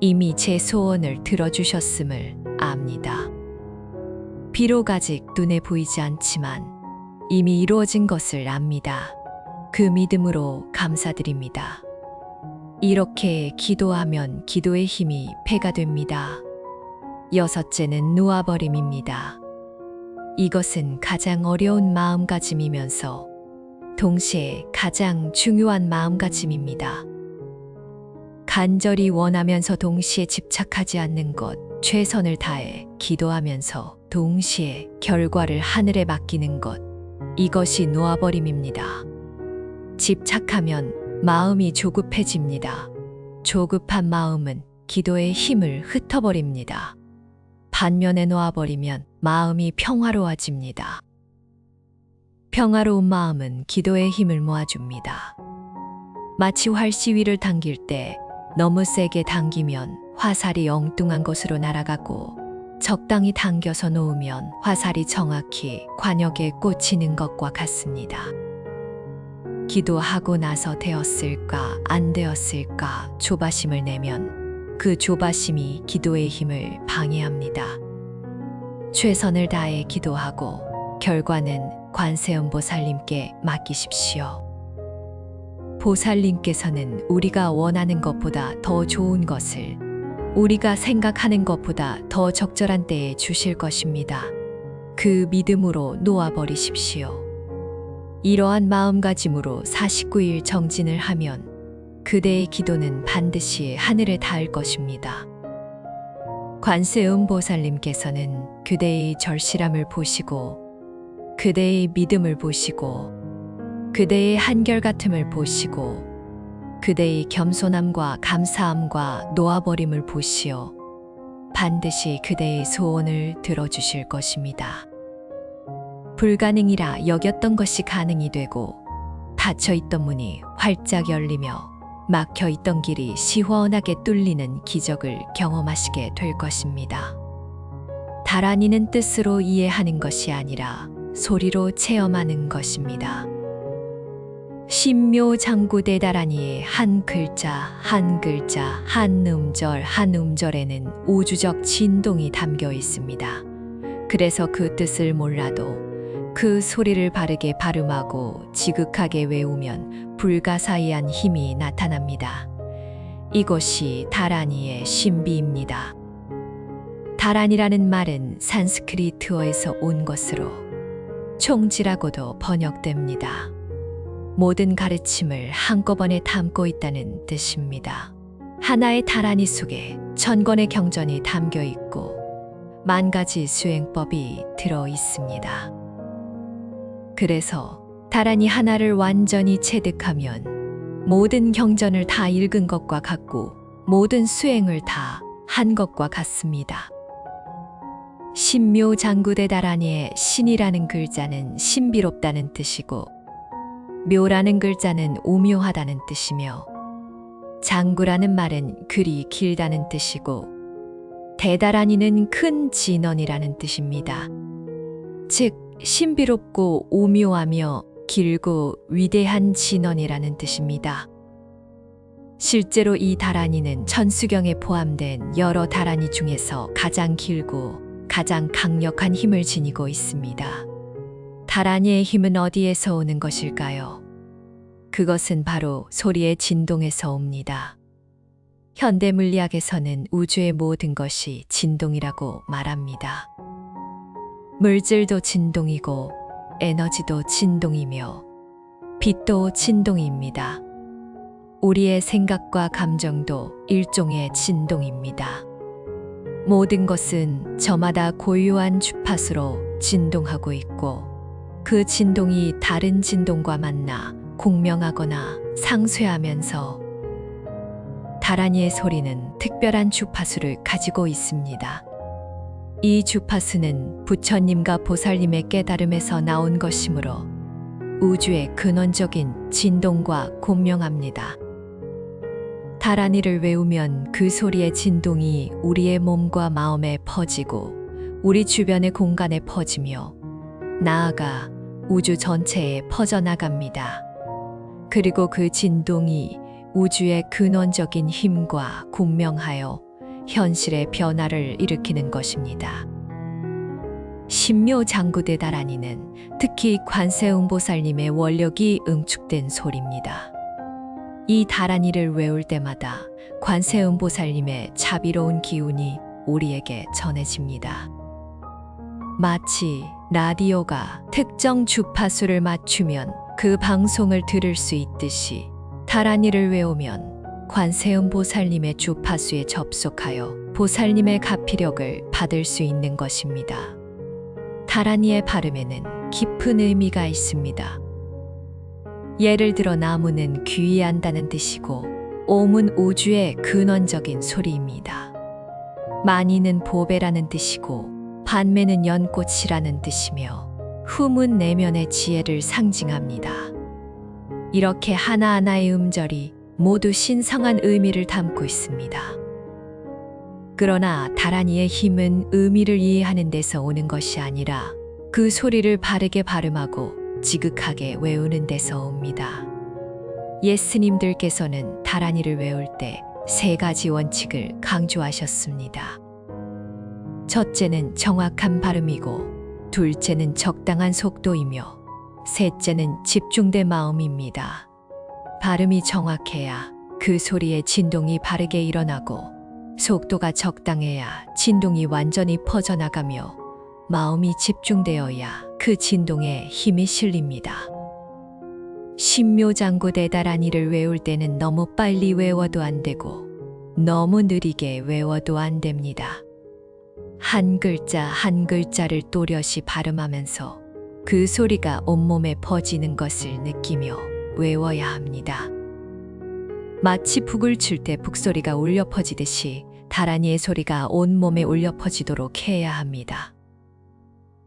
이미 제 소원을 들어주셨음을 압니다. 비록 아직 눈에 보이지 않지만 이미 이루어진 것을 압니다. 그 믿음으로 감사드립니다. 이렇게 기도하면 기도의 힘이 배가 됩니다. 여섯째는 놓아버림입니다. 이것은 가장 어려운 마음가짐이면서 동시에 가장 중요한 마음가짐입니다. 간절히 원하면서 동시에 집착하지 않는 것, 최선을 다해 기도하면서 동시에 결과를 하늘에 맡기는 것, 이것이 놓아버림입니다. 집착하면 마음이 조급해집니다. 조급한 마음은 기도의 힘을 흩어버립니다. 반면에 놓아버리면 마음이 평화로워집니다. 평화로운 마음은 기도의 힘을 모아줍니다. 마치 활시위를 당길 때 너무 세게 당기면 화살이 엉뚱한 곳으로 날아가고 적당히 당겨서 놓으면 화살이 정확히 관역에 꽂히는 것과 같습니다. 기도하고 나서 되었을까 안 되었을까 조바심을 내면 그 조바심이 기도의 힘을 방해합니다. 최선을 다해 기도하고 결과는 관세음보살님께 맡기십시오. 보살님께서는 우리가 원하는 것보다 더 좋은 것을 우리가 생각하는 것보다 더 적절한 때에 주실 것입니다. 그 믿음으로 놓아버리십시오. 이러한 마음가짐으로 49일 정진을 하면 그대의 기도는 반드시 하늘에 닿을 것입니다. 관세음보살님께서는 그대의 절실함을 보시고 그대의 믿음을 보시고 그대의 한결같음을 보시고 그대의 겸손함과 감사함과 놓아버림을 보시어 반드시 그대의 소원을 들어주실 것입니다. 불가능이라 여겼던 것이 가능이 되고 닫혀있던 문이 활짝 열리며 막혀있던 길이 시원하게 뚫리는 기적을 경험하시게 될 것입니다. 다란이는 뜻으로 이해하는 것이 아니라 소리로 체험하는 것입니다. 신묘장구대다란이의 한 글자 한 글자 한 음절 한 음절에는 우주적 진동이 담겨 있습니다. 그래서 그 뜻을 몰라도 그 소리를 바르게 발음하고 지극하게 외우면 불가사의한 힘이 나타납니다. 이것이 다란이의 신비입니다. 다란이라는 말은 산스크리트어에서 온 것으로 총지라고도 번역됩니다. 모든 가르침을 한꺼번에 담고 있다는 뜻입니다. 하나의 다란이 속에 천권의 경전이 담겨 있고 만 가지 수행법이 들어 있습니다. 그래서 다란이 하나를 완전히 체득하면 모든 경전을 다 읽은 것과 같고 모든 수행을 다 한 것과 같습니다. 신묘장구대다라니의 신이라는 글자는 신비롭다는 뜻이고 묘라는 글자는 오묘하다는 뜻이며 장구라는 말은 글이 길다는 뜻이고 대다라니는 큰 진언이라는 뜻입니다. 즉 신비롭고 오묘하며 길고 위대한 진언이라는 뜻입니다. 실제로 이 다라니는 천수경에 포함된 여러 다라니 중에서 가장 길고 가장 강력한 힘을 지니고 있습니다. 다라니의 힘은 어디에서 오는 것일까요? 그것은 바로 소리의 진동에서 옵니다. 현대 물리학에서는 우주의 모든 것이 진동이라고 말합니다. 물질도 진동이고 에너지도 진동이며 빛도 진동입니다. 우리의 생각과 감정도 일종의 진동입니다. 모든 것은 저마다 고유한 주파수로 진동하고 있고 그 진동이 다른 진동과 만나 공명하거나 상쇄하면서 다라니의 소리는 특별한 주파수를 가지고 있습니다. 이 주파수는 부처님과 보살님의 깨달음에서 나온 것이므로 우주의 근원적인 진동과 공명합니다. 다라니를 외우면 그 소리의 진동이 우리의 몸과 마음에 퍼지고 우리 주변의 공간에 퍼지며 나아가 우주 전체에 퍼져나갑니다. 그리고 그 진동이 우주의 근원적인 힘과 공명하여 현실의 변화를 일으키는 것입니다. 신묘장구대 다라니는 특히 관세음보살님의 원력이 응축된 소리입니다. 이 다라니를 외울 때마다 관세음보살님의 자비로운 기운이 우리에게 전해집니다. 마치 라디오가 특정 주파수를 맞추면 그 방송을 들을 수 있듯이 다라니를 외우면 관세음보살님의 주파수에 접속하여 보살님의 가피력을 받을 수 있는 것입니다. 다라니의 발음에는 깊은 의미가 있습니다. 예를 들어 나무는 귀의한다는 뜻이고 옴은 우주의 근원적인 소리입니다. 마니는 보배라는 뜻이고 반매는 연꽃이라는 뜻이며 흠은 내면의 지혜를 상징합니다. 이렇게 하나하나의 음절이 모두 신성한 의미를 담고 있습니다. 그러나 다라니의 힘은 의미를 이해하는 데서 오는 것이 아니라 그 소리를 바르게 발음하고 지극하게 외우는 데서 옵니다. 예스님들께서는 다라니를 외울 때 세 가지 원칙을 강조하셨습니다. 첫째는 정확한 발음이고, 둘째는 적당한 속도이며, 셋째는 집중된 마음입니다. 발음이 정확해야 그 소리의 진동이 바르게 일어나고, 속도가 적당해야 진동이 완전히 퍼져나가며, 마음이 집중되어야 그 진동에 힘이 실립니다. 신묘장구대 다라니를 외울 때는 너무 빨리 외워도 안 되고 너무 느리게 외워도 안 됩니다. 한 글자 한 글자를 또렷이 발음하면서 그 소리가 온몸에 퍼지는 것을 느끼며 외워야 합니다. 마치 북을 칠 때 북소리가 울려 퍼지듯이 다라니의 소리가 온몸에 울려 퍼지도록 해야 합니다.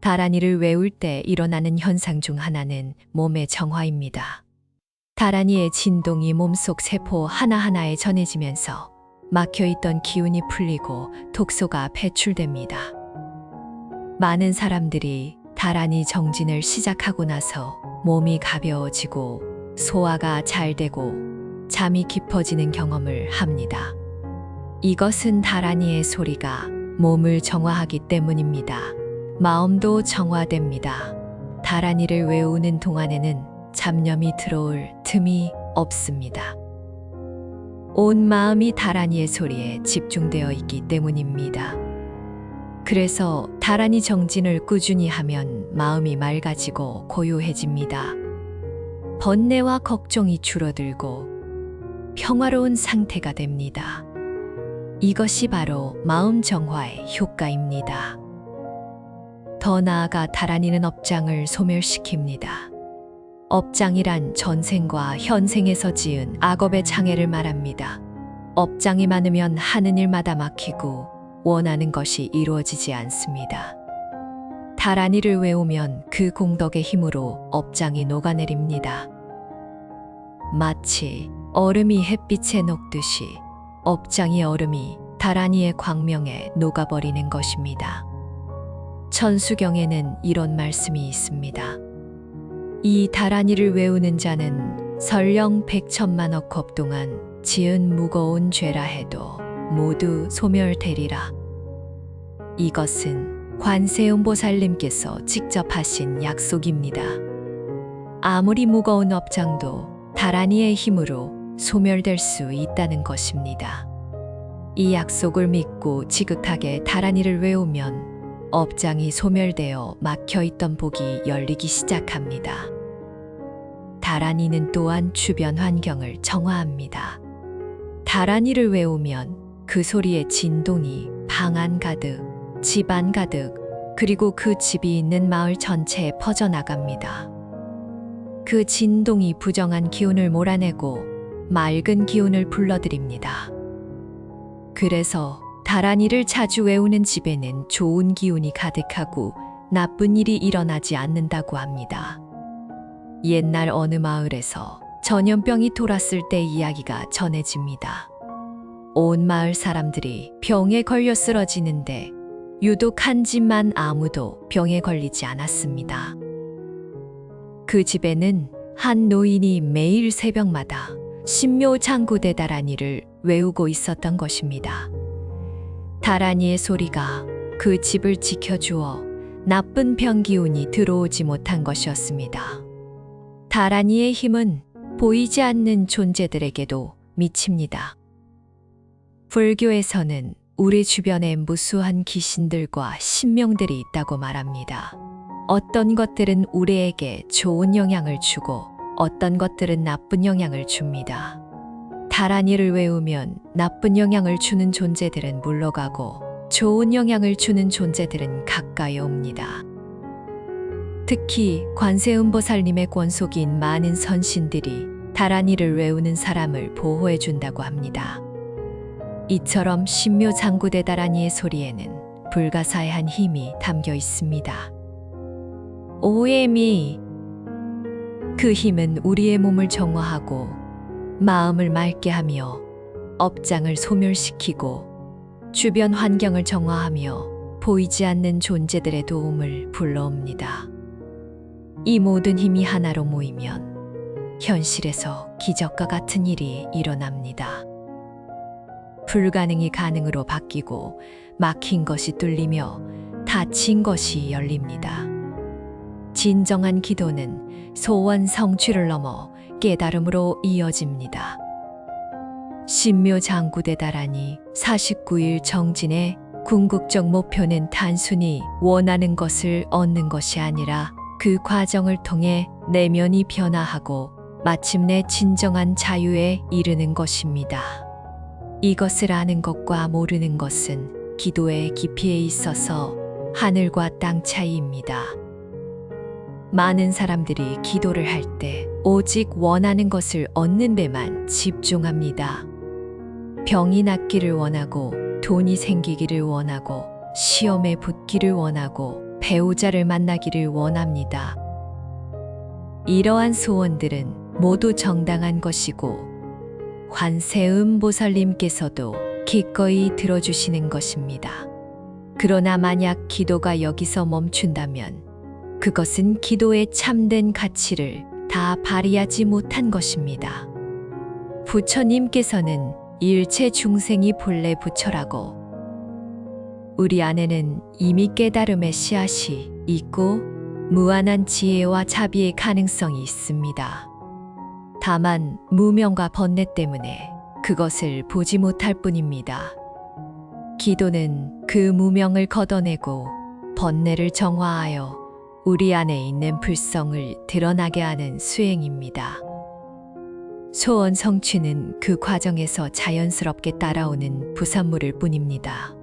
다라니를 외울 때 일어나는 현상 중 하나는 몸의 정화입니다. 다라니의 진동이 몸속 세포 하나하나에 전해지면서 막혀있던 기운이 풀리고 독소가 배출됩니다. 많은 사람들이 다라니 정진을 시작하고 나서 몸이 가벼워지고 소화가 잘 되고 잠이 깊어지는 경험을 합니다. 이것은 다라니의 소리가 몸을 정화하기 때문입니다. 마음도 정화됩니다. 다라니를 외우는 동안에는 잡념이 들어올 틈이 없습니다. 온 마음이 다라니의 소리에 집중되어 있기 때문입니다. 그래서 다라니 정진을 꾸준히 하면 마음이 맑아지고 고요해집니다. 번뇌와 걱정이 줄어들고 평화로운 상태가 됩니다. 이것이 바로 마음 정화의 효과입니다. 더 나아가 다라니는 업장을 소멸시킵니다. 업장이란 전생과 현생에서 지은 악업의 장애를 말합니다. 업장이 많으면 하는 일마다 막히고 원하는 것이 이루어지지 않습니다. 다란이를 외우면 그 공덕의 힘으로 업장이 녹아내립니다. 마치 얼음이 햇빛에 녹듯이 업장이 얼음이 다란이의 광명에 녹아버리는 것입니다. 천수경에는 이런 말씀이 있습니다. 이 다란이를 외우는 자는 설령 백천만억 업 동안 지은 무거운 죄라 해도 모두 소멸되리라. 이것은 관세음보살님께서 직접 하신 약속입니다. 아무리 무거운 업장도 다란이의 힘으로 소멸될 수 있다는 것입니다. 이 약속을 믿고 지극하게 다란이를 외우면 업장이 소멸되어 막혀있던 복이 열리기 시작합니다. 다란이는 또한 주변 환경을 정화합니다. 다란이를 외우면 그 소리의 진동이 방 안 가득, 집 안 가득, 그리고 그 집이 있는 마을 전체에 퍼져나갑니다. 그 진동이 부정한 기운을 몰아내고 맑은 기운을 불러들입니다. 그래서 다란이를 자주 외우는 집에는 좋은 기운이 가득하고 나쁜 일이 일어나지 않는다고 합니다. 옛날 어느 마을에서 전염병이 돌았을 때 이야기가 전해집니다. 온 마을 사람들이 병에 걸려 쓰러지는데 유독 한 집만 아무도 병에 걸리지 않았습니다. 그 집에는 한 노인이 매일 새벽마다 신묘장구대 다란이를 외우고 있었던 것입니다. 다란이의 소리가 그 집을 지켜주어 나쁜 병기운이 들어오지 못한 것이었습니다. 다란이의 힘은 보이지 않는 존재들에게도 미칩니다. 불교에서는 우리 주변에 무수한 귀신들과 신명들이 있다고 말합니다. 어떤 것들은 우리에게 좋은 영향을 주고 어떤 것들은 나쁜 영향을 줍니다. 다란이를 외우면 나쁜 영향을 주는 존재들은 물러가고 좋은 영향을 주는 존재들은 가까이 옵니다. 특히 관세음보살님의 권속인 많은 선신들이 다란이를 외우는 사람을 보호해 준다고 합니다. 이처럼 신묘장구대 다란이의 소리에는 불가사의한 힘이 담겨 있습니다. 오엠이 그 힘은 우리의 몸을 정화하고 마음을 맑게 하며 업장을 소멸시키고 주변 환경을 정화하며 보이지 않는 존재들의 도움을 불러옵니다. 이 모든 힘이 하나로 모이면 현실에서 기적과 같은 일이 일어납니다. 불가능이 가능으로 바뀌고 막힌 것이 뚫리며 닫힌 것이 열립니다. 진정한 기도는 소원 성취를 넘어 깨달음으로 이어집니다. 신묘장구대 다란이 49일 정진의 궁극적 목표는 단순히 원하는 것을 얻는 것이 아니라 그 과정을 통해 내면이 변화하고 마침내 진정한 자유에 이르는 것입니다. 이것을 아는 것과 모르는 것은 기도의 깊이에 있어서 하늘과 땅 차이입니다. 많은 사람들이 기도를 할 때 오직 원하는 것을 얻는 데만 집중합니다. 병이 낫기를 원하고 돈이 생기기를 원하고 시험에 붙기를 원하고 배우자를 만나기를 원합니다. 이러한 소원들은 모두 정당한 것이고 관세음보살님께서도 기꺼이 들어주시는 것입니다. 그러나 만약 기도가 여기서 멈춘다면 그것은 기도의 참된 가치를 다 발휘하지 못한 것입니다. 부처님께서는 일체 중생이 본래 부처라고 우리 안에는 이미 깨달음의 씨앗이 있고 무한한 지혜와 자비의 가능성이 있습니다. 다만 무명과 번뇌 때문에 그것을 보지 못할 뿐입니다. 기도는 그 무명을 걷어내고 번뇌를 정화하여 우리 안에 있는 불성을 드러나게 하는 수행입니다. 소원 성취는 그 과정에서 자연스럽게 따라오는 부산물일 뿐입니다.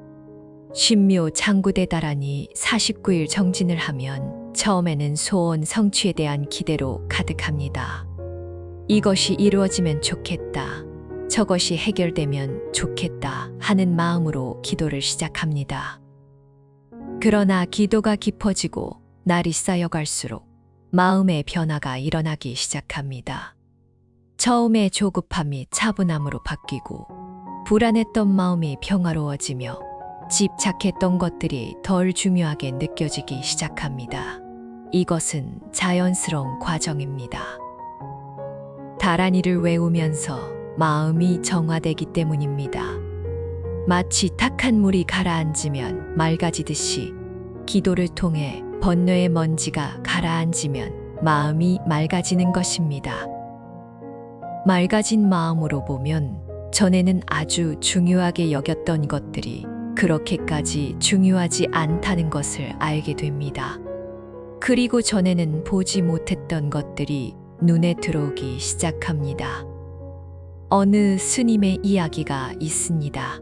신묘장구대 다란이 49일 정진을 하면 처음에는 소원 성취에 대한 기대로 가득합니다. 이것이 이루어지면 좋겠다. 저것이 해결되면 좋겠다 하는 마음으로 기도를 시작합니다. 그러나 기도가 깊어지고 날이 쌓여갈수록 마음의 변화가 일어나기 시작합니다. 처음에 조급함이 차분함으로 바뀌고 불안했던 마음이 평화로워지며 집착했던 것들이 덜 중요하게 느껴지기 시작합니다. 이것은 자연스러운 과정입니다. 다란이를 외우면서 마음이 정화되기 때문입니다. 마치 탁한 물이 가라앉으면 맑아지듯이 기도를 통해 번뇌의 먼지가 가라앉으면 마음이 맑아지는 것입니다. 맑아진 마음으로 보면 전에는 아주 중요하게 여겼던 것들이 그렇게까지 중요하지 않다는 것을 알게 됩니다. 그리고 전에는 보지 못했던 것들이 눈에 들어오기 시작합니다. 어느 스님의 이야기가 있습니다.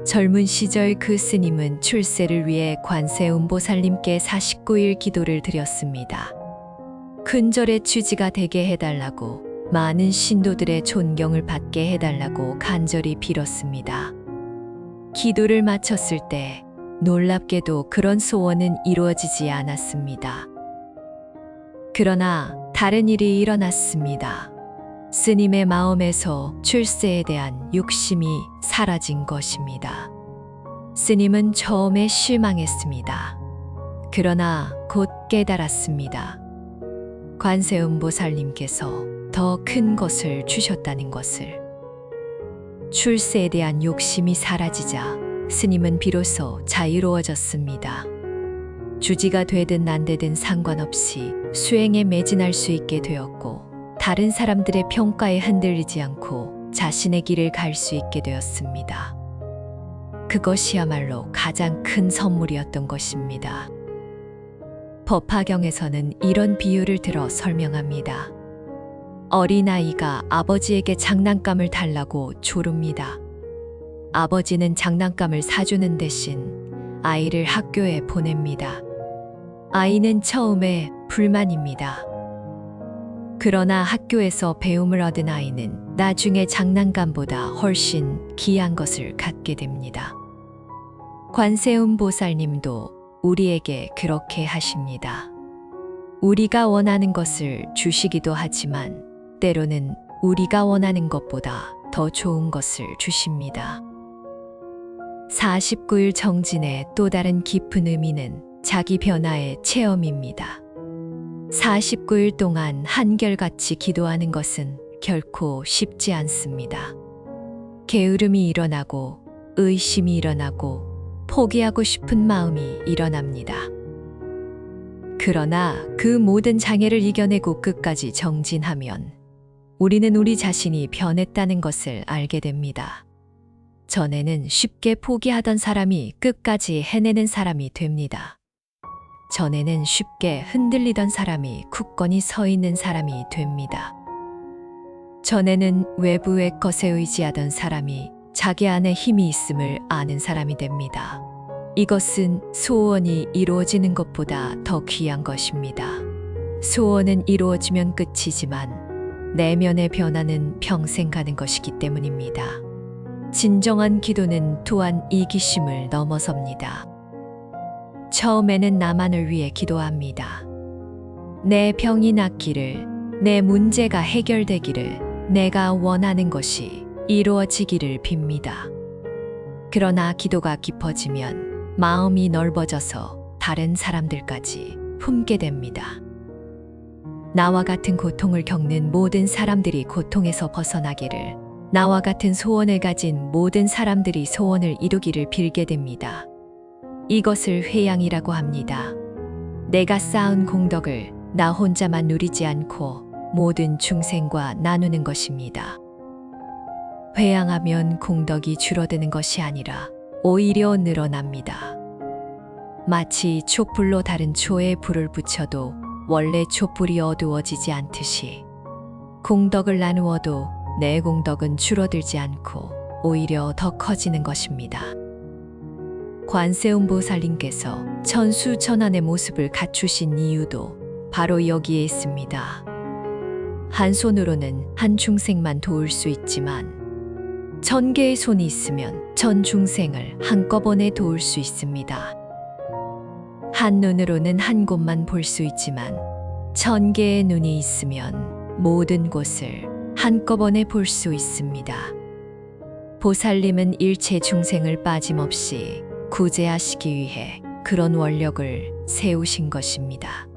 젊은 시절 그 스님은 출세를 위해 관세음보살님께 49일 기도를 드렸습니다. 근절의 취지가 되게 해달라고, 많은 신도들의 존경을 받게 해달라고 간절히 빌었습니다. 기도를 마쳤을 때 놀랍게도 그런 소원은 이루어지지 않았습니다. 그러나 다른 일이 일어났습니다. 스님의 마음에서 출세에 대한 욕심이 사라진 것입니다. 스님은 처음에 실망했습니다. 그러나 곧 깨달았습니다. 관세음보살님께서 더 큰 것을 주셨다는 것을. 출세에 대한 욕심이 사라지자 스님은 비로소 자유로워졌습니다. 주지가 되든 안 되든 상관없이 수행에 매진할 수 있게 되었고, 다른 사람들의 평가에 흔들리지 않고 자신의 길을 갈 수 있게 되었습니다. 그것이야말로 가장 큰 선물이었던 것입니다. 법화경에서는 이런 비유를 들어 설명합니다. 어린아이가 아버지에게 장난감을 달라고 조릅니다. 아버지는 장난감을 사주는 대신 아이를 학교에 보냅니다. 아이는 처음에 불만입니다. 그러나 학교에서 배움을 얻은 아이는 나중에 장난감보다 훨씬 귀한 것을 갖게 됩니다. 관세음보살님도 우리에게 그렇게 하십니다. 우리가 원하는 것을 주시기도 하지만 때로는 우리가 원하는 것보다 더 좋은 것을 주십니다. 49일 정진의 또 다른 깊은 의미는 자기 변화의 체험입니다. 49일 동안 한결같이 기도하는 것은 결코 쉽지 않습니다. 게으름이 일어나고 의심이 일어나고 포기하고 싶은 마음이 일어납니다. 그러나 그 모든 장애를 이겨내고 끝까지 정진하면 우리는 우리 자신이 변했다는 것을 알게 됩니다. 전에는 쉽게 포기하던 사람이 끝까지 해내는 사람이 됩니다. 전에는 쉽게 흔들리던 사람이 굳건히 서 있는 사람이 됩니다. 전에는 외부의 것에 의지하던 사람이 자기 안에 힘이 있음을 아는 사람이 됩니다. 이것은 소원이 이루어지는 것보다 더 귀한 것입니다. 소원은 이루어지면 끝이지만 내면의 변화는 평생 가는 것이기 때문입니다. 진정한 기도는 또한 이기심을 넘어섭니다. 처음에는 나만을 위해 기도합니다. 내 병이 낫기를, 내 문제가 해결되기를, 내가 원하는 것이 이루어지기를 빕니다. 그러나 기도가 깊어지면 마음이 넓어져서 다른 사람들까지 품게 됩니다. 나와 같은 고통을 겪는 모든 사람들이 고통에서 벗어나기를, 나와 같은 소원을 가진 모든 사람들이 소원을 이루기를 빌게 됩니다. 이것을 회양이라고 합니다. 내가 쌓은 공덕을 나 혼자만 누리지 않고 모든 중생과 나누는 것입니다. 회양하면 공덕이 줄어드는 것이 아니라 오히려 늘어납니다. 마치 촛불로 다른 초에 불을 붙여도 원래 촛불이 어두워지지 않듯이 공덕을 나누어도 내 공덕은 줄어들지 않고 오히려 더 커지는 것입니다. 관세음보살님께서 천수천안의 모습을 갖추신 이유도 바로 여기에 있습니다. 한 손으로는 한 중생만 도울 수 있지만 1000개의 손이 있으면 전 중생을 한꺼번에 도울 수 있습니다. 한 눈으로는 한 곳만 볼 수 있지만 1000개의 눈이 있으면 모든 곳을 한꺼번에 볼 수 있습니다. 보살님은 일체 중생을 빠짐없이 구제하시기 위해 그런 원력을 세우신 것입니다.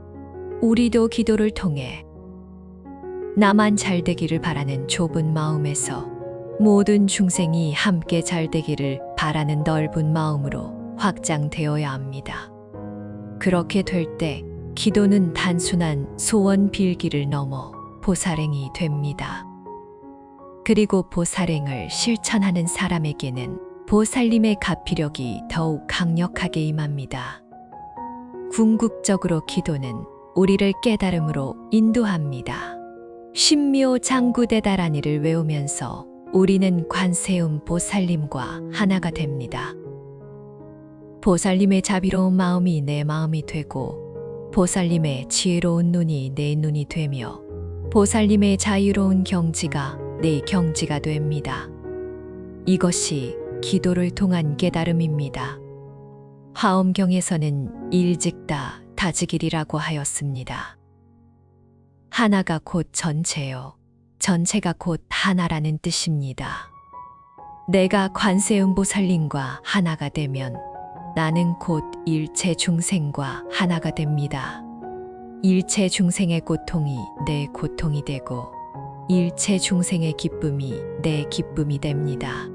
우리도 기도를 통해 나만 잘되기를 바라는 좁은 마음에서 모든 중생이 함께 잘되기를 바라는 넓은 마음으로 확장되어야 합니다. 그렇게 될 때 기도는 단순한 소원 빌기를 넘어 보살행이 됩니다. 그리고 보살행을 실천하는 사람에게는 보살님의 가피력이 더욱 강력하게 임합니다. 궁극적으로 기도는 우리를 깨달음으로 인도합니다. 신묘장구대다라니를 외우면서 우리는 관세음 보살님과 하나가 됩니다. 보살님의 자비로운 마음이 내 마음이 되고 보살님의 지혜로운 눈이 내 눈이 되며 보살님의 자유로운 경지가 내 경지가 됩니다. 이것이 기도를 통한 깨달음입니다. 화엄경에서는 일즉다 다즉일이라고 하였습니다. 하나가 곧 전체요. 전체가 곧 하나라는 뜻입니다. 내가 관세음보살님과 하나가 되면 나는 곧 일체 중생과 하나가 됩니다. 일체 중생의 고통이 내 고통이 되고 일체 중생의 기쁨이 내 기쁨이 됩니다.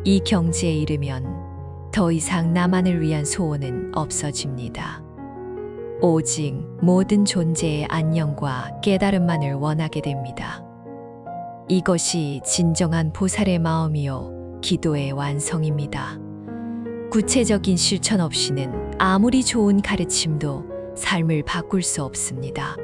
이 경지에 이르면 더 이상 나만을 위한 소원은 없어집니다. 오직 모든 존재의 안녕과 깨달음만을 원하게 됩니다. 이것이 진정한 보살의 마음이요 기도의 완성입니다. 구체적인 실천 없이는 아무리 좋은 가르침도 삶을 바꿀 수 없습니다.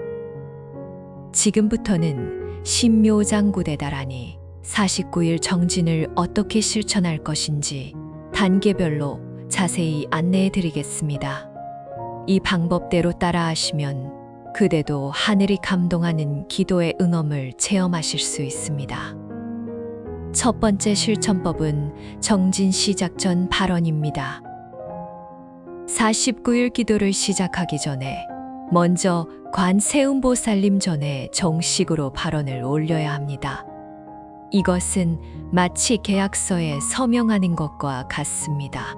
지금부터는 신묘장구대다라니 49일 정진을 어떻게 실천할 것인지 단계별로 자세히 안내해 드리겠습니다. 이 방법대로 따라하시면 그대도 하늘이 감동하는 기도의 응엄을 체험하실 수 있습니다. 첫 번째 실천법은 정진 시작 전 발언입니다. 49일 기도를 시작하기 전에 먼저 관세음보살님 전에 정식으로 발언을 올려야 합니다. 이것은 마치 계약서에 서명하는 것과 같습니다.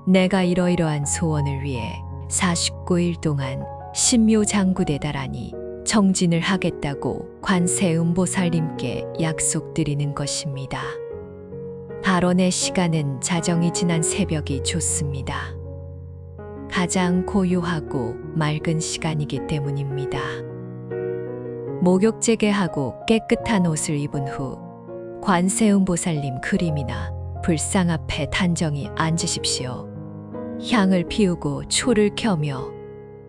내가 이러이러한 소원을 위해 49일 동안 신묘장구대다라니 정진을 하겠다고 관세음보살님께 약속드리는 것입니다. 발언의 시간은 자정이 지난 새벽이 좋습니다. 가장 고요하고 맑은 시간이기 때문입니다. 목욕제개하고 깨끗한 옷을 입은 후 관세음보살님 그림이나 불상 앞에 단정히 앉으십시오. 향을 피우고 초를 켜며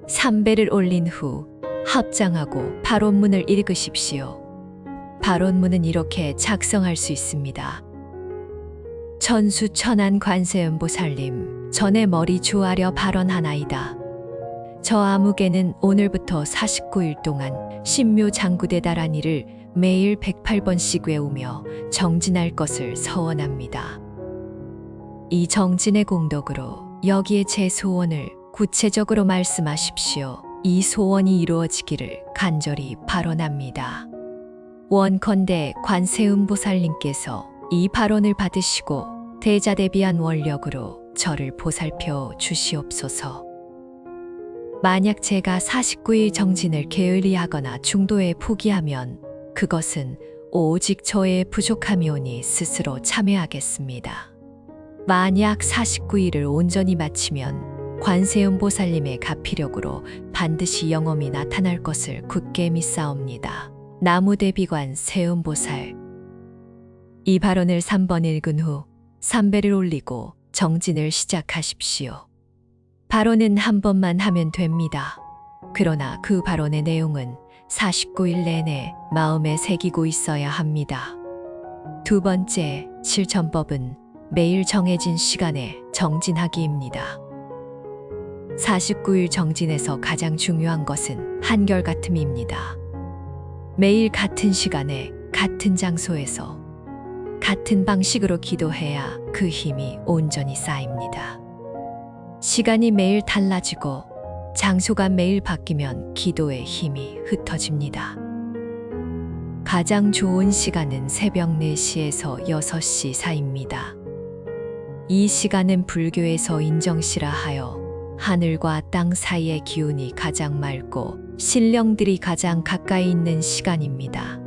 삼배를 올린 후 합장하고 발언문을 읽으십시오. 발언문은 이렇게 작성할 수 있습니다. 천수천안 관세음보살님, 전에 머리 조아려 발언하나이다. 저 아무개는 오늘부터 49일 동안 신묘장구대다라니를 매일 108번씩 외우며 정진할 것을 서원합니다. 이 정진의 공덕으로 여기에 제 소원을 구체적으로 말씀하십시오. 이 소원이 이루어지기를 간절히 발언합니다. 원컨대 관세음보살님께서 이 발언을 받으시고 대자대비한 원력으로 저를 보살펴 주시옵소서. 만약 제가 49일 정진을 게을리하거나 중도에 포기하면 그것은 오직 저의 부족함이오니 스스로 참회하겠습니다. 만약 49일을 온전히 마치면 관세음보살님의 가피력으로 반드시 영험이 나타날 것을 굳게 믿사옵니다. 나무대비관 세음보살. 이 발언을 3번 읽은 후 3배를 올리고 정진을 시작하십시오. 발언은 한 번만 하면 됩니다. 그러나 그 발언의 내용은 49일 내내 마음에 새기고 있어야 합니다. 두 번째 실천법은 매일 정해진 시간에 정진하기입니다. 49일 정진에서 가장 중요한 것은 한결같음입니다. 매일 같은 시간에 같은 장소에서 같은 방식으로 기도해야 그 힘이 온전히 쌓입니다. 시간이 매일 달라지고 장소가 매일 바뀌면 기도의 힘이 흩어집니다. 가장 좋은 시간은 새벽 4시에서 6시 사이입니다. 이 시간은 불교에서 인정시라 하여 하늘과 땅 사이의 기운이 가장 맑고 신령들이 가장 가까이 있는 시간입니다.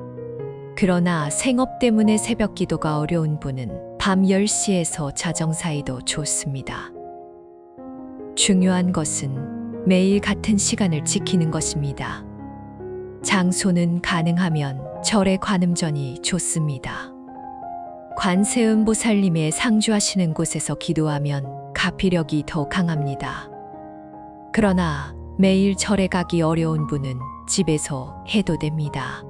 그러나 생업 때문에 새벽 기도가 어려운 분은 밤 10시에서 자정 사이도 좋습니다. 중요한 것은 매일 같은 시간을 지키는 것입니다. 장소는 가능하면 절의 관음전이 좋습니다. 관세음보살님의 상주하시는 곳에서 기도하면 가피력이 더 강합니다. 그러나 매일 절에 가기 어려운 분은 집에서 해도 됩니다.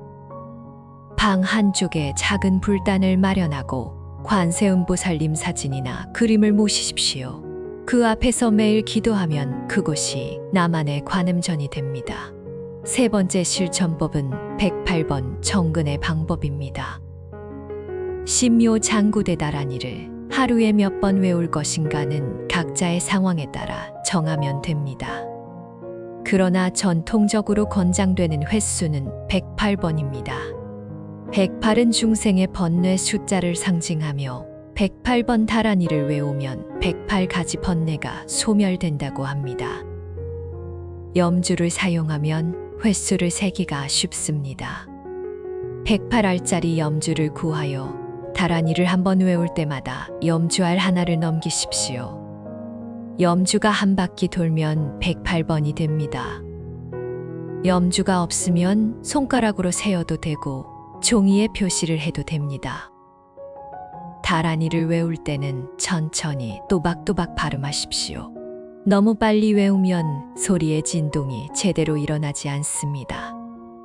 방 한쪽에 작은 불단을 마련하고 관세음보살님 사진이나 그림을 모시십시오. 그 앞에서 매일 기도하면 그곳이 나만의 관음전이 됩니다. 세 번째 실천법은 108번 정근의 방법입니다. 신묘 장구대 다란이를 하루에 몇 번 외울 것인가는 각자의 상황에 따라 정하면 됩니다. 그러나 전통적으로 권장되는 횟수는 108번입니다. 108은 중생의 번뇌 숫자를 상징하며 108번 다란이를 외우면 108가지 번뇌가 소멸된다고 합니다. 염주를 사용하면 횟수를 세기가 쉽습니다. 108알짜리 염주를 구하여 다란이를 한번 외울 때마다 염주알 하나를 넘기십시오. 염주가 한 바퀴 돌면 108번이 됩니다. 염주가 없으면 손가락으로 세어도 되고 종이에 표시를 해도 됩니다. 다란이를 외울 때는 천천히 또박또박 발음하십시오. 너무 빨리 외우면 소리의 진동이 제대로 일어나지 않습니다.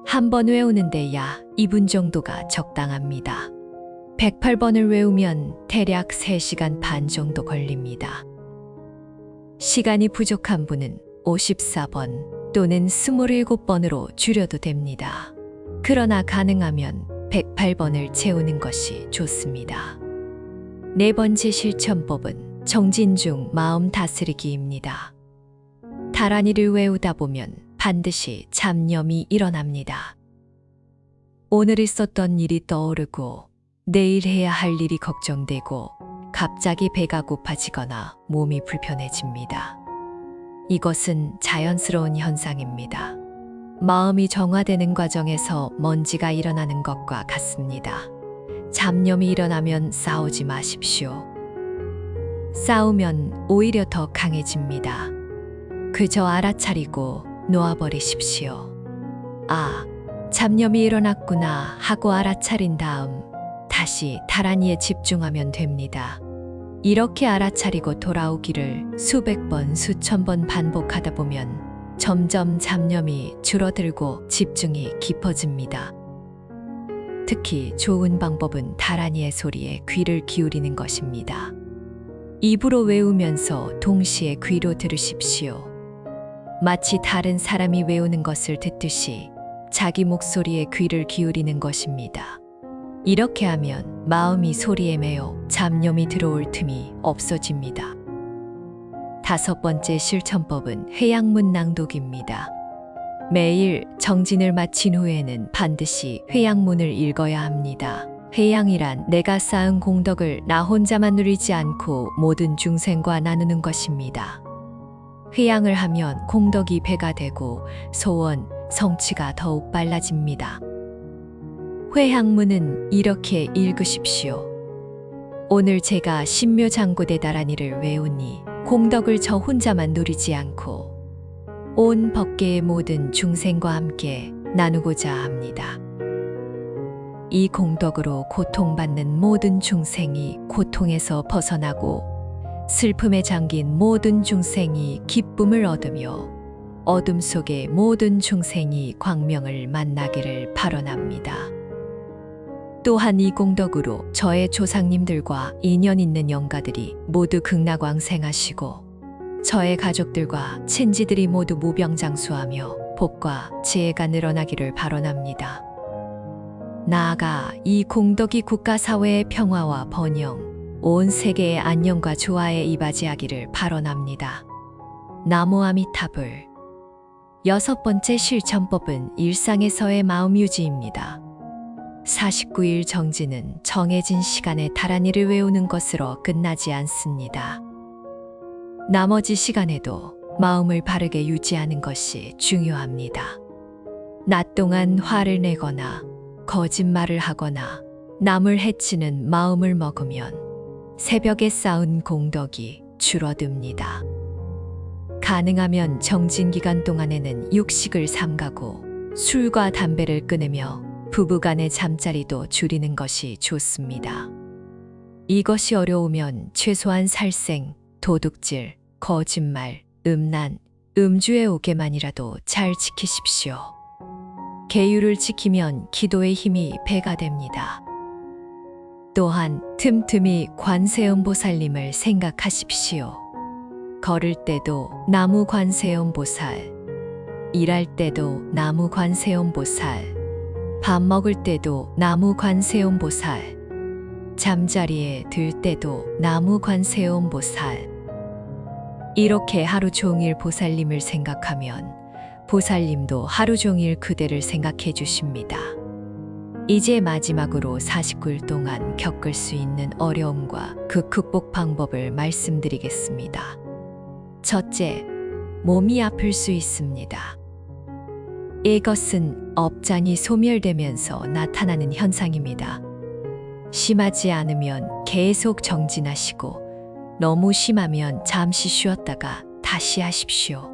한 번 외우는데 약 2분 정도가 적당합니다. 108번을 외우면 대략 3시간 반 정도 걸립니다. 시간이 부족한 분은 54번 또는 27번으로 줄여도 됩니다. 그러나 가능하면 108번을 채우는 것이 좋습니다. 네 번째 실천법은 정진 중 마음 다스리기입니다. 다란이를 외우다 보면 반드시 잡념이 일어납니다. 오늘 있었던 일이 떠오르고 내일 해야 할 일이 걱정되고 갑자기 배가 고파지거나 몸이 불편해집니다. 이것은 자연스러운 현상입니다. 마음이 정화되는 과정에서 먼지가 일어나는 것과 같습니다. 잡념이 일어나면 싸우지 마십시오. 싸우면 오히려 더 강해집니다. 그저 알아차리고 놓아버리십시오. 아, 잡념이 일어났구나 하고 알아차린 다음 다시 다란이에 집중하면 됩니다. 이렇게 알아차리고 돌아오기를 수백 번, 수천 번 반복하다 보면 점점 잡념이 줄어들고 집중이 깊어집니다. 특히 좋은 방법은 다란이의 소리에 귀를 기울이는 것입니다. 입으로 외우면서 동시에 귀로 들으십시오. 마치 다른 사람이 외우는 것을 듣듯이 자기 목소리에 귀를 기울이는 것입니다. 이렇게 하면 마음이 소리에 매여 잡념이 들어올 틈이 없어집니다. 다섯 번째 실천법은 회양문 낭독입니다. 매일 정진을 마친 후에는 반드시 회양문을 읽어야 합니다. 회양이란 내가 쌓은 공덕을 나 혼자만 누리지 않고 모든 중생과 나누는 것입니다. 회양을 하면 공덕이 배가 되고 소원, 성취가 더욱 빨라집니다. 회양문은 이렇게 읽으십시오. 오늘 제가 신묘장구대 다란이를 외우니 공덕을 저 혼자만 누리지 않고 온 법계의 모든 중생과 함께 나누고자 합니다. 이 공덕으로 고통받는 모든 중생이 고통에서 벗어나고 슬픔에 잠긴 모든 중생이 기쁨을 얻으며 어둠 속의 모든 중생이 광명을 만나기를 발언합니다. 또한 이 공덕으로 저의 조상님들과 인연 있는 영가들이 모두 극락왕생하시고 저의 가족들과 친지들이 모두 무병장수하며 복과 지혜가 늘어나기를 발언합니다. 나아가 이 공덕이 국가 사회의 평화와 번영, 온 세계의 안녕과 조화에 이바지하기를 발언합니다. 나무 아미타불. 6번째 실천법은 일상에서의 마음 유지입니다. 49일 정진은 정해진 시간에 다란이를 외우는 것으로 끝나지 않습니다. 나머지 시간에도 마음을 바르게 유지하는 것이 중요합니다. 낮 동안 화를 내거나 거짓말을 하거나 남을 해치는 마음을 먹으면 새벽에 쌓은 공덕이 줄어듭니다. 가능하면 정진 기간 동안에는 육식을 삼가고 술과 담배를 끊으며 부부간의 잠자리도 줄이는 것이 좋습니다. 이것이 어려우면 최소한 살생, 도둑질, 거짓말, 음란, 음주의 옥에만이라도 잘 지키십시오. 계율을 지키면 기도의 힘이 배가 됩니다. 또한 틈틈이 관세음보살님을 생각하십시오. 걸을 때도 나무 관세음보살, 일할 때도 나무 관세음보살, 밥 먹을 때도 나무 관세음보살, 잠자리에 들 때도 나무 관세음보살. 이렇게 하루 종일 보살님을 생각하면 보살님도 하루 종일 그대를 생각해 주십니다. 이제 마지막으로 49일 동안 겪을 수 있는 어려움과 그 극복 방법을 말씀드리겠습니다. 첫째, 몸이 아플 수 있습니다. 이것은 업장이 소멸되면서 나타나는 현상입니다. 심하지 않으면 계속 정진하시고 너무 심하면 잠시 쉬었다가 다시 하십시오.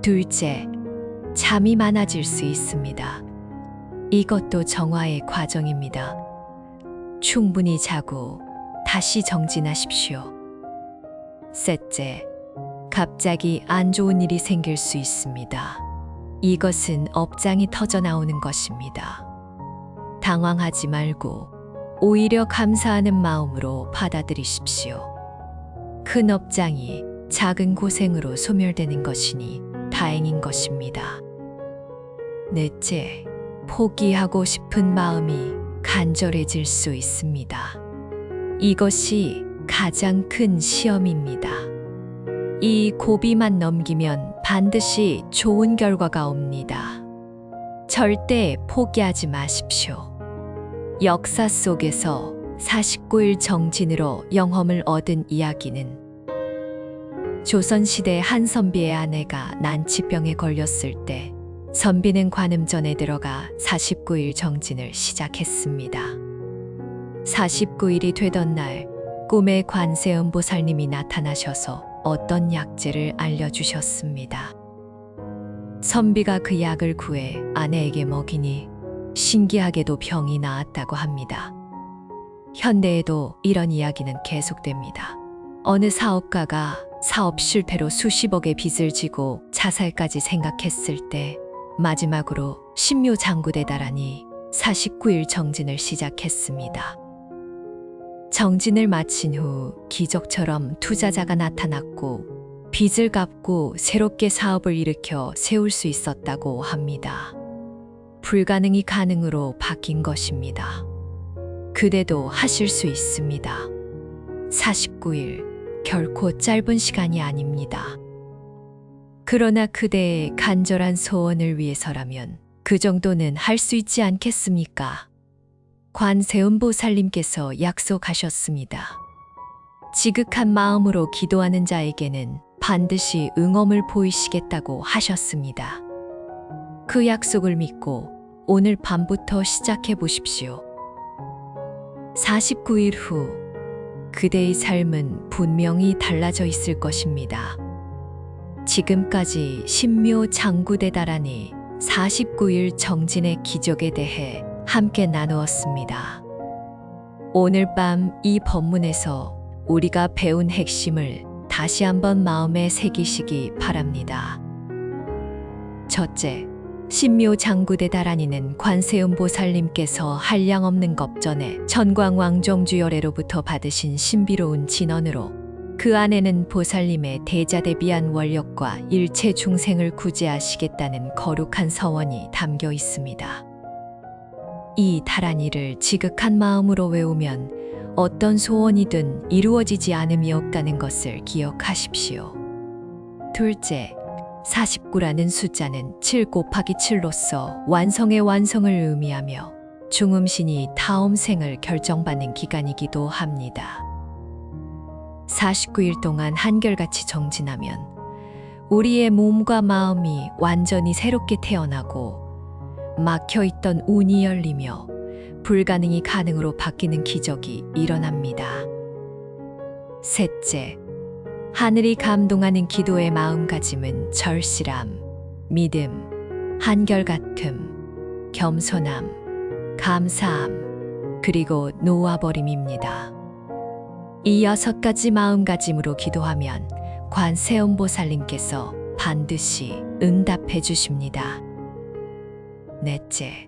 둘째, 잠이 많아질 수 있습니다. 이것도 정화의 과정입니다. 충분히 자고 다시 정진하십시오. 셋째, 갑자기 안 좋은 일이 생길 수 있습니다. 이것은 업장이 터져 나오는 것입니다. 당황하지 말고 오히려 감사하는 마음으로 받아들이십시오. 큰 업장이 작은 고생으로 소멸되는 것이니 다행인 것입니다. 넷째, 포기하고 싶은 마음이 간절해질 수 있습니다. 이것이 가장 큰 시험입니다. 이 고비만 넘기면 반드시 좋은 결과가 옵니다. 절대 포기하지 마십시오. 역사 속에서 49일 정진으로 영험을 얻은 이야기는 조선시대 한 선비의 아내가 난치병에 걸렸을 때 선비는 관음전에 들어가 49일 정진을 시작했습니다. 49일이 되던 날 꿈에 관세음보살님이 나타나셔서 어떤 약재를 알려주셨습니다. 선비가 그 약을 구해 아내에게 먹이니 신기하게도 병이 나았다고 합니다. 현대에도 이런 이야기는 계속됩니다. 어느 사업가가 사업 실패로 수십억의 빚을 지고 자살까지 생각했을 때 마지막으로 신묘장구대다라니 49일 정진을 시작했습니다. 정진을 마친 후 기적처럼 투자자가 나타났고 빚을 갚고 새롭게 사업을 일으켜 세울 수 있었다고 합니다. 불가능이 가능으로 바뀐 것입니다. 그대도 하실 수 있습니다. 49일 결코 짧은 시간이 아닙니다. 그러나 그대의 간절한 소원을 위해서라면 그 정도는 할 수 있지 않겠습니까? 관세음보살님께서 약속하셨습니다. 지극한 마음으로 기도하는 자에게는 반드시 응엄을 보이시겠다고 하셨습니다. 그 약속을 믿고 오늘 밤부터 시작해 보십시오. 49일 후 그대의 삶은 분명히 달라져 있을 것입니다. 지금까지 신묘장구대다라니 49일 정진의 기적에 대해 함께 나누었습니다. 오늘 밤 이 법문에서 우리가 배운 핵심을 다시 한번 마음에 새기시기 바랍니다. 첫째, 신묘 장구대 다란이는 관세음보살님께서 한량없는 겁전에 천광왕정주열애로부터 받으신 신비로운 진언으로 그 안에는 보살님의 대자대비한 원력과 일체 중생을 구제하시겠다는 거룩한 서원이 담겨 있습니다. 이 다란이를 지극한 마음으로 외우면 어떤 소원이든 이루어지지 않음이 없다는 것을 기억하십시오. 둘째, 49라는 숫자는 7 곱하기 7로서 완성의 완성을 의미하며 중음신이 다음생을 결정받는 기간이기도 합니다. 49일 동안 한결같이 정진하면 우리의 몸과 마음이 완전히 새롭게 태어나고 막혀있던 운이 열리며 불가능이 가능으로 바뀌는 기적이 일어납니다. 셋째, 하늘이 감동하는 기도의 마음가짐은 절실함, 믿음, 한결같음, 겸손함, 감사함, 그리고 놓아버림입니다. 이 6가지 마음가짐으로 기도하면 관세음보살님께서 반드시 응답해 주십니다. 넷째,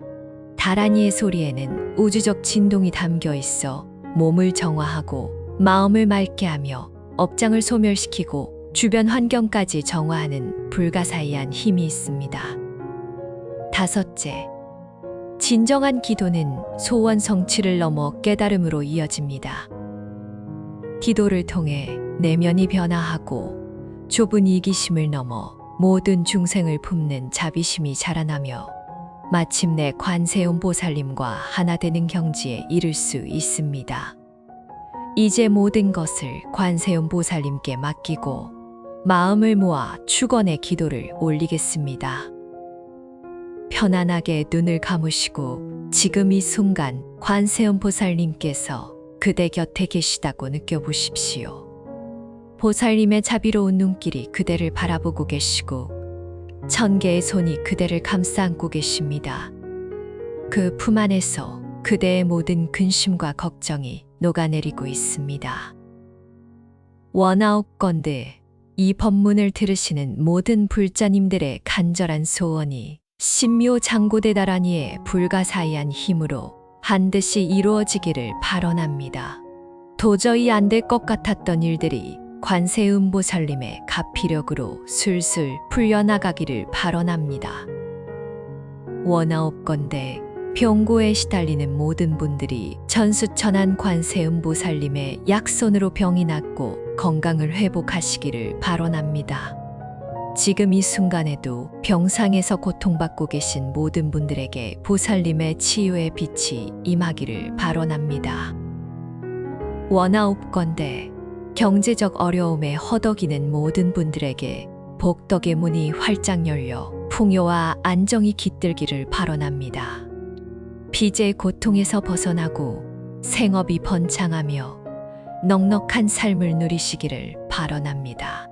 다란이의 소리에는 우주적 진동이 담겨 있어 몸을 정화하고 마음을 맑게 하며 업장을 소멸시키고 주변 환경까지 정화하는 불가사의한 힘이 있습니다. 다섯째, 진정한 기도는 소원 성취를 넘어 깨달음으로 이어집니다. 기도를 통해 내면이 변화하고 좁은 이기심을 넘어 모든 중생을 품는 자비심이 자라나며 마침내 관세음보살님과 하나 되는 경지에 이를 수 있습니다. 이제 모든 것을 관세음보살님께 맡기고 마음을 모아 축원의 기도를 올리겠습니다. 편안하게 눈을 감으시고 지금 이 순간 관세음보살님께서 그대 곁에 계시다고 느껴보십시오. 보살님의 자비로운 눈길이 그대를 바라보고 계시고 1000개의 손이 그대를 감싸 안고 계십니다. 그 품 안에서 그대의 모든 근심과 걱정이 녹아내리고 있습니다. 원아홉건대, 이 법문을 들으시는 모든 불자님들의 간절한 소원이 신묘 장고대 다란이의 불가사의한 힘으로 반드시 이루어지기를 발언합니다. 도저히 안 될 것 같았던 일들이 관세음보살님의 가피력으로 술술 풀려나가기를 발언합니다. 원아홉건대, 병고에 시달리는 모든 분들이 천수천한 관세음보살님의 약손으로 병이 낫고 건강을 회복하시기를 발언합니다. 지금 이 순간에도 병상에서 고통받고 계신 모든 분들에게 보살님의 치유의 빛이 임하기를 발언합니다. 원아홉건대, 경제적 어려움에 허덕이는 모든 분들에게 복덕의 문이 활짝 열려 풍요와 안정이 깃들기를 발언합니다. 빚의 고통에서 벗어나고 생업이 번창하며 넉넉한 삶을 누리시기를 발언합니다.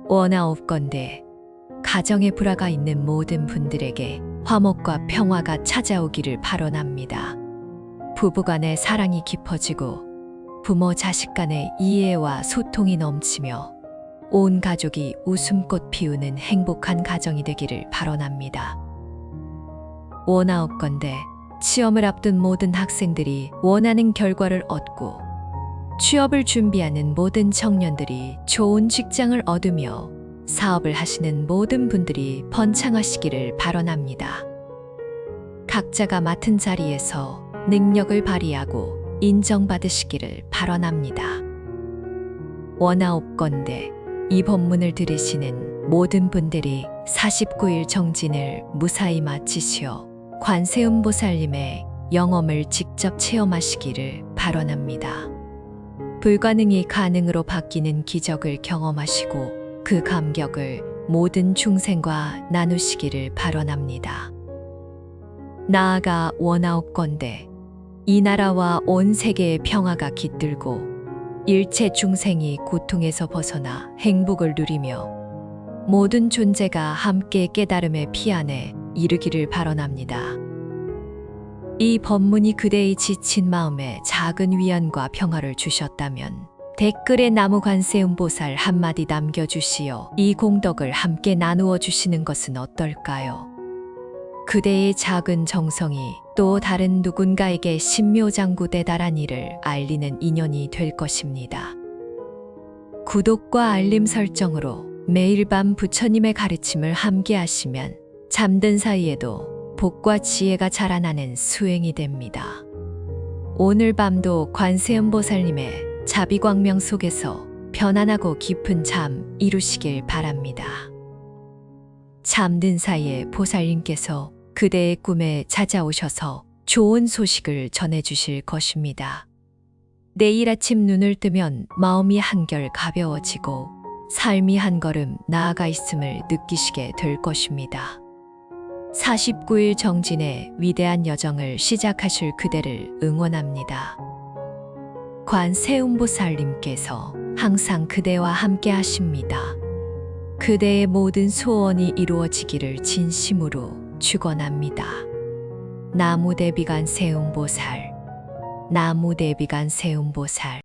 원아홉건대, 가정에 불화가 있는 모든 분들에게 화목과 평화가 찾아오기를 발언합니다. 부부간의 사랑이 깊어지고 부모 자식 간의 이해와 소통이 넘치며 온 가족이 웃음꽃 피우는 행복한 가정이 되기를 발언합니다. 원아홉건대, 시험을 앞둔 모든 학생들이 원하는 결과를 얻고 취업을 준비하는 모든 청년들이 좋은 직장을 얻으며 사업을 하시는 모든 분들이 번창하시기를 발언합니다. 각자가 맡은 자리에서 능력을 발휘하고 인정받으시기를 발언합니다. 원아홉건대, 이 법문을 들으시는 모든 분들이 49일 정진을 무사히 마치시어 관세음보살님의 영험을 직접 체험하시기를 발언합니다. 불가능이 가능으로 바뀌는 기적을 경험하시고 그 감격을 모든 중생과 나누시기를 발언합니다. 나아가 원아홉건대, 이 나라와 온 세계의 평화가 깃들고 일체 중생이 고통에서 벗어나 행복을 누리며 모든 존재가 함께 깨달음의 피안에 이르기를 발언합니다. 이 법문이 그대의 지친 마음에 작은 위안과 평화를 주셨다면 댓글에 나무관세음보살 한마디 남겨주시어 이 공덕을 함께 나누어 주시는 것은 어떨까요? 그대의 작은 정성이 또 다른 누군가에게 신묘장구대다란 일을 알리는 인연이 될 것입니다. 구독과 알림 설정으로 매일 밤 부처님의 가르침을 함께 하시면 잠든 사이에도 복과 지혜가 자라나는 수행이 됩니다. 오늘 밤도 관세음보살님의 자비광명 속에서 편안하고 깊은 잠 이루시길 바랍니다. 잠든 사이에 보살님께서 그대의 꿈에 찾아오셔서 좋은 소식을 전해주실 것입니다. 내일 아침 눈을 뜨면 마음이 한결 가벼워지고 삶이 한 걸음 나아가 있음을 느끼시게 될 것입니다. 49일 정진의 위대한 여정을 시작하실 그대를 응원합니다. 관세음보살님께서 항상 그대와 함께 하십니다. 그대의 모든 소원이 이루어지기를 진심으로 축원합니다. 나무대비관세음보살, 나무대비관세음보살.